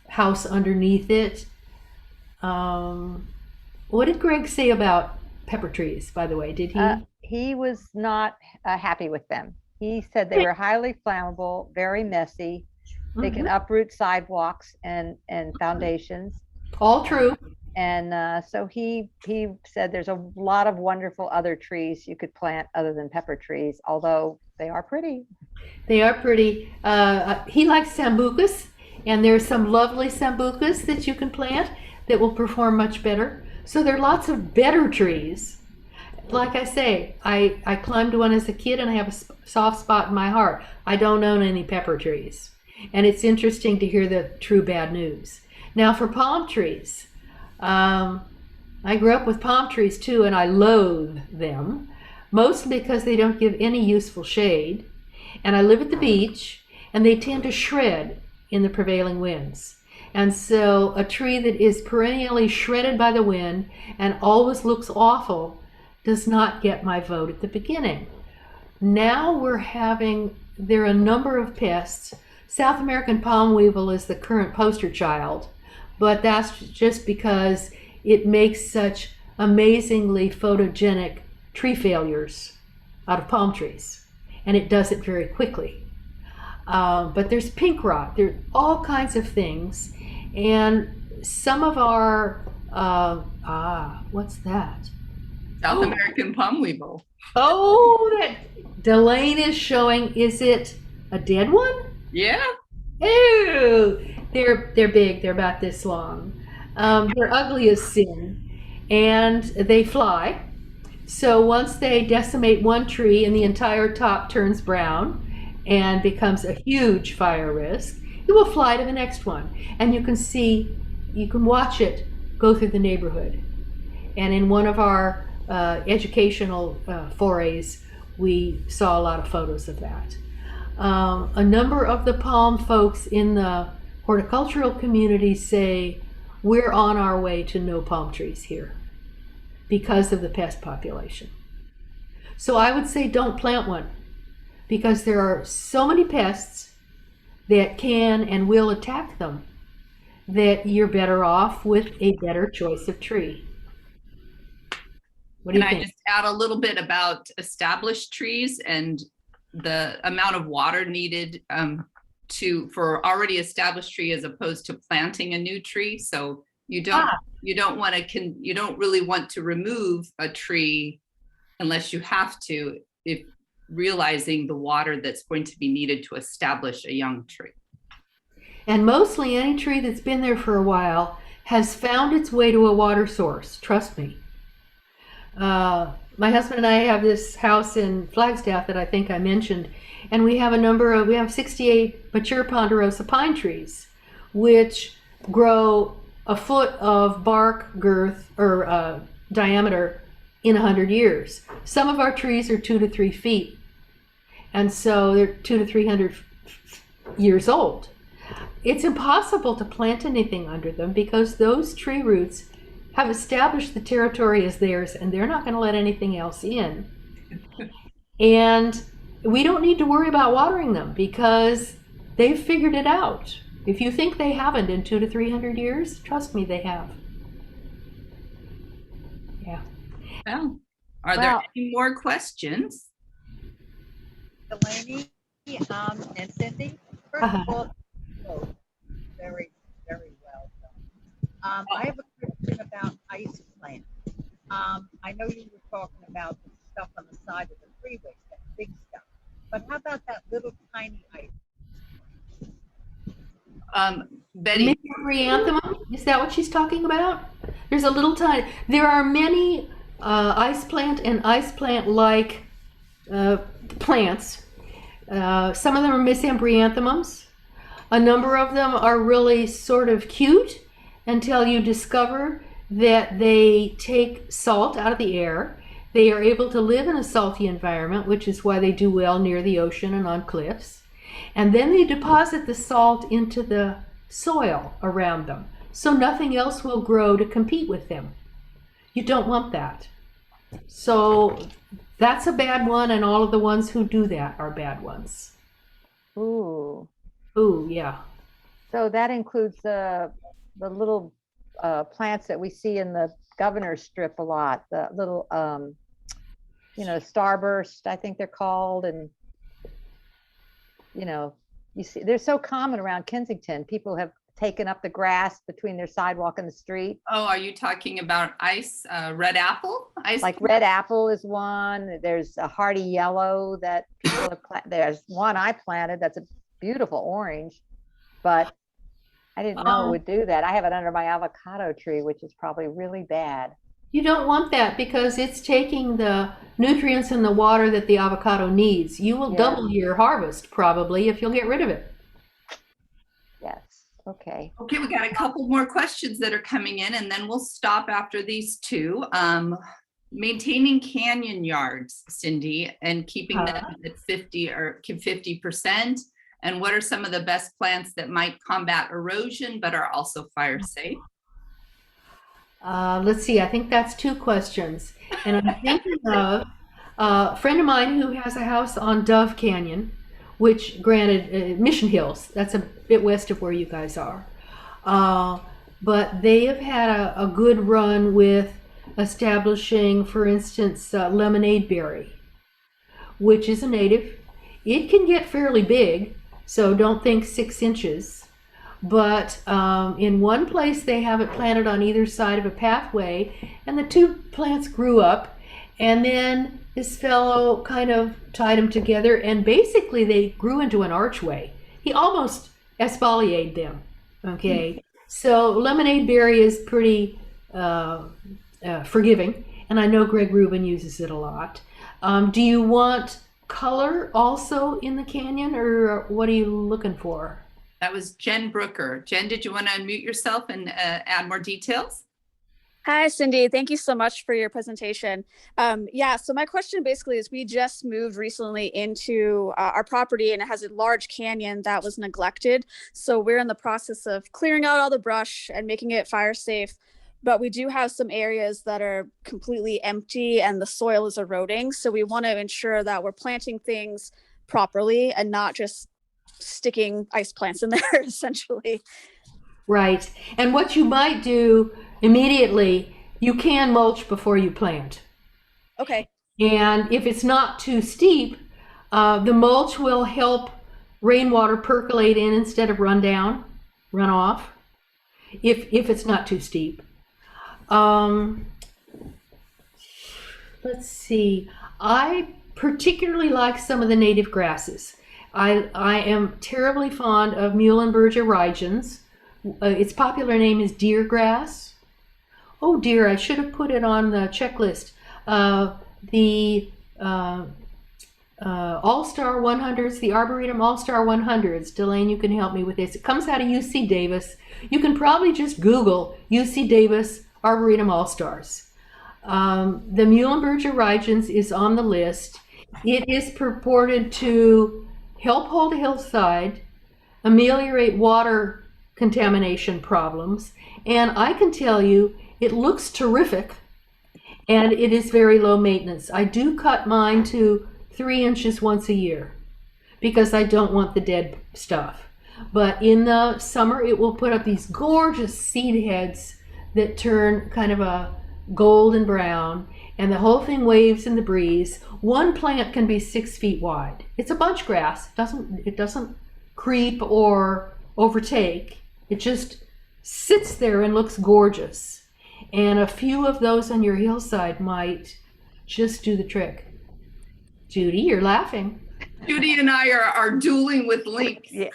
house underneath it. What did Greg say about pepper trees, by the way? Did he? He was not happy with them. He said they were highly flammable, very messy. They can uproot sidewalks and foundations. All true. And so he said there's a lot of wonderful other trees you could plant other than pepper trees, although they are pretty. They are pretty. He likes sambucas, and there's some lovely sambucas that you can plant that will perform much better. So there are lots of better trees. Like I say, I climbed one as a kid, and I have a soft spot in my heart. I don't own any pepper trees. And it's interesting to hear the true bad news. Now for palm trees, I grew up with palm trees too, and I loathe them, mostly because they don't give any useful shade. And I live at the beach, and they tend to shred in the prevailing winds. And so a tree that is perennially shredded by the wind and always looks awful does not get my vote at the beginning. Now there are a number of pests. South American palm weevil is the current poster child, but that's just because it makes such amazingly photogenic tree failures out of palm trees, and it does it very quickly. But there's pink rot, there are all kinds of things, and some of our, what's that? South American palm weevil. Oh, that Delane is showing. Is it a dead one? Yeah. Ew! They're big. They're about this long. They're ugly as sin, and they fly. So once they decimate one tree and the entire top turns brown and becomes a huge fire risk, it will fly to the next one. And you can watch it go through the neighborhood. And in one of our educational forays, we saw a lot of photos of that. A number of the palm folks in the horticultural community say we're on our way to no palm trees here because of the pest population. So I would say don't plant one, because there are so many pests that can and will attack them that you're better off with a better choice of tree. What do you think? Can I just add a little bit about established trees and the amount of water needed for already established tree as opposed to planting a new tree? So you don't really want to remove a tree unless you have to, if realizing the water that's going to be needed to establish a young tree. And mostly any tree that's been there for a while has found its way to a water source, trust me. My husband and I have this house in Flagstaff that I think I mentioned, and we have 68 mature ponderosa pine trees, which grow a foot of bark girth or diameter in 100 years. Some of our trees are 2 to 3 feet, and so they're 200 to 300 years old. It's impossible to plant anything under them because those tree roots have established the territory as theirs, and they're not going to let anything else in. And we don't need to worry about watering them because they've figured it out. If you think they haven't in 200 to 300 years, trust me, they have. Yeah. Well, are there any more questions? Delaney and Cindy, first of all, very, very well done. I have a question about ice plants. I know you were talking about the stuff on the side of the freeways, that big stuff, but how about that little tiny ice? Betty. Misambryanthyma, is that what she's talking about? There's a little tiny, there are many ice plant and ice plant-like plants. Some of them are misambryanthyms. A number of them are really sort of cute until you discover that they take salt out of the air. They are able to live in a salty environment, which is why they do well near the ocean and on cliffs. And then they deposit the salt into the soil around them. so nothing else will grow to compete with them. You don't want that. So that's a bad one, and all of the ones who do that are bad ones. Ooh. Ooh, yeah. So that includes the little plants that we see in the governor's strip a lot, the little, starburst, I think they're called. And, you see, they're so common around Kensington. People have taken up the grass between their sidewalk and the street. Oh, are you talking about red apple? Like red apple is one. There's a hardy yellow that people have planted. There's one I planted that's a beautiful orange, but I didn't know it would do that. I have it under my avocado tree, which is probably really bad. You don't want that because it's taking the nutrients in the water that the avocado needs. You will double your harvest probably if you'll get rid of it. Yes. Okay. Okay, we got a couple more questions that are coming in, and then we'll stop after these two. Maintaining canyon yards, Cindy, and keeping them at 50%. And what are some of the best plants that might combat erosion but are also fire safe? Let's see, I think that's two questions. And I'm thinking of a friend of mine who has a house on Dove Canyon, which granted, Mission Hills, that's a bit west of where you guys are. But they have had a good run with establishing, for instance, lemonade berry, which is a native. It can get fairly big, so don't think 6 inches. But in one place they have it planted on either side of a pathway, and the two plants grew up, and then this fellow kind of tied them together, and basically they grew into an archway. He almost exfoliated them. Okay, so lemonade berry is pretty forgiving, and I know Greg Rubin uses it a lot. Do you want color also in the canyon, or what are you looking for? That was Jen Brooker. Jen, did you want to unmute yourself and add more details? Hi, Cindy. Thank you so much for your presentation. So my question basically is, we just moved recently into our property, and it has a large canyon that was neglected. So we're in the process of clearing out all the brush and making it fire safe. But we do have some areas that are completely empty and the soil is eroding. So we want to ensure that we're planting things properly and not just sticking ice plants in there, essentially. Right. And what you might do immediately, you can mulch before you plant. Okay. And if it's not too steep, the mulch will help rainwater percolate in instead of run off, if it's not too steep. Let's see. I particularly like some of the native grasses. I am terribly fond of Muhlenberg erigens. Its popular name is deer grass. Oh dear, I should have put it on the checklist. The All-Star 100s, the Arboretum All-Star 100s. Delane, you can help me with this. It comes out of UC Davis. You can probably just Google UC Davis Arboretum All-Stars. The Muhlenberg erigens is on the list. It is purported to help hold a hillside, ameliorate water contamination problems, and I can tell you it looks terrific, and it is very low maintenance. I do cut mine to 3 inches once a year because I don't want the dead stuff. But in the summer, it will put up these gorgeous seed heads that turn kind of a golden brown, and the whole thing waves in the breeze. One plant can be 6 feet wide. It's a bunch grass. It doesn't creep or overtake. It just sits there and looks gorgeous. And a few of those on your hillside might just do the trick. Judy, you're laughing. Judy and I are dueling with links. Yeah.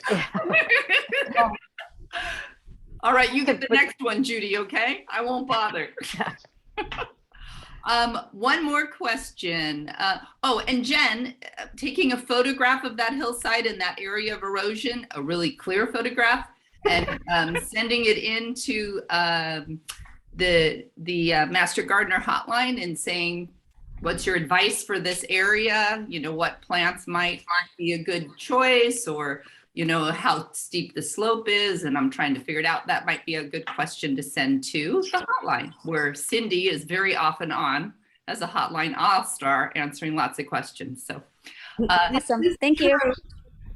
All right, you get the next one, Judy, okay? I won't bother. One more question. And Jen, taking a photograph of that hillside and that area of erosion, a really clear photograph, and sending it into the Master Gardener hotline and saying, what's your advice for this area? You know, what plants might be a good choice, or you know, how steep the slope is, and I'm trying to figure it out, that might be a good question to send to the hotline, where Cindy is very often on as a hotline all-star answering lots of questions. So Awesome. Thank you.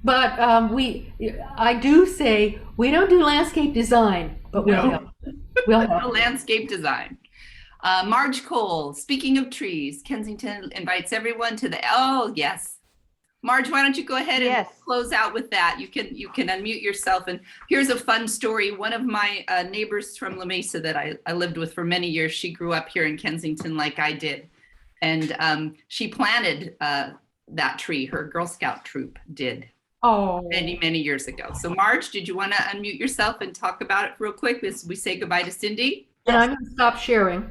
But I do say we don't do landscape design, but we'll No. help. We'll help. landscape design. Marge Cole, speaking of trees, Kensington invites everyone to the, oh, yes. Marge, why don't you go ahead and Yes. close out with that? You can unmute yourself. And here's a fun story. One of my neighbors from La Mesa that I lived with for many years, she grew up here in Kensington like I did. And she planted that tree, her Girl Scout troop did. Oh, Many, many years ago. So Marge, did you want to unmute yourself and talk about it real quick as we say goodbye to Cindy? and I'm going to stop sharing.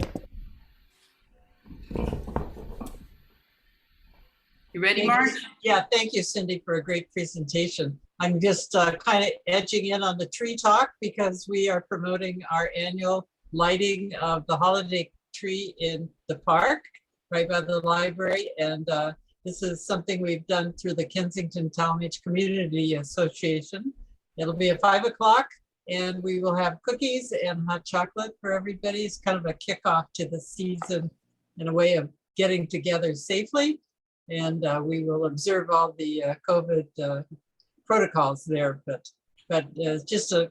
You ready, Thank Marge? you. Yeah, thank you, Cindy, for a great presentation. I'm just kind of edging in on the tree talk because we are promoting our annual lighting of the holiday tree in the park right by the library. And this is something we've done through the Kensington Talmadge Community Association. It'll be at 5 o'clock and we will have cookies and hot chocolate for everybody. It's kind of a kickoff to the season and a way of getting together safely. And we will observe all the COVID protocols there, but just a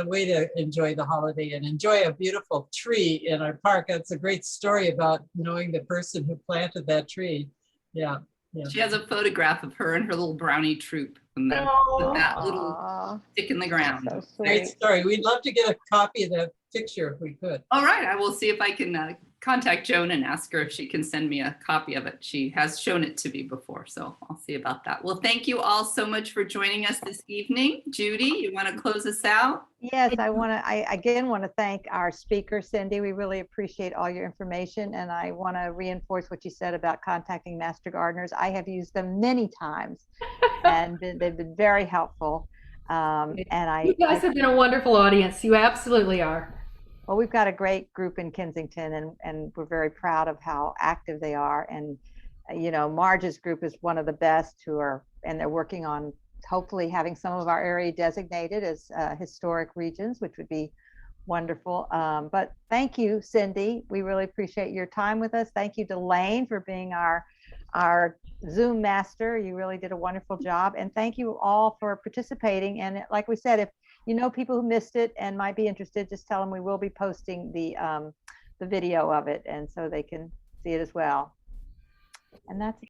way to enjoy the holiday and enjoy a beautiful tree in our park. That's a great story about knowing the person who planted that tree. Yeah. She has a photograph of her and her little brownie troop and with that little Aw, stick in the ground. so Great sweet. story. We'd love to get a copy of that picture if we could. All right, I will see if I can contact Joan and ask her if she can send me a copy of it. She has shown it to me before, so I'll see about that. Well, thank you all so much for joining us this evening. Judy, you want to close us out? Yes, I again want to thank our speaker, Cindy. We really appreciate all your information. And I want to reinforce what you said about contacting Master Gardeners. I have used them many times and they've been very helpful. And You guys have been a wonderful audience. You absolutely are. well, we've got a great group in Kensington and we're very proud of how active they are. And, you know, Marge's group is one of the best and they're working on hopefully having some of our area designated as historic regions, which would be wonderful. But thank you, Cindy. We really appreciate your time with us. Thank you, Delane, for being our Zoom master. You really did a wonderful job. And thank you all for participating. And like we said, if you know people who missed it and might be interested, just tell them we will be posting the video of it, and so they can see it as well. And that's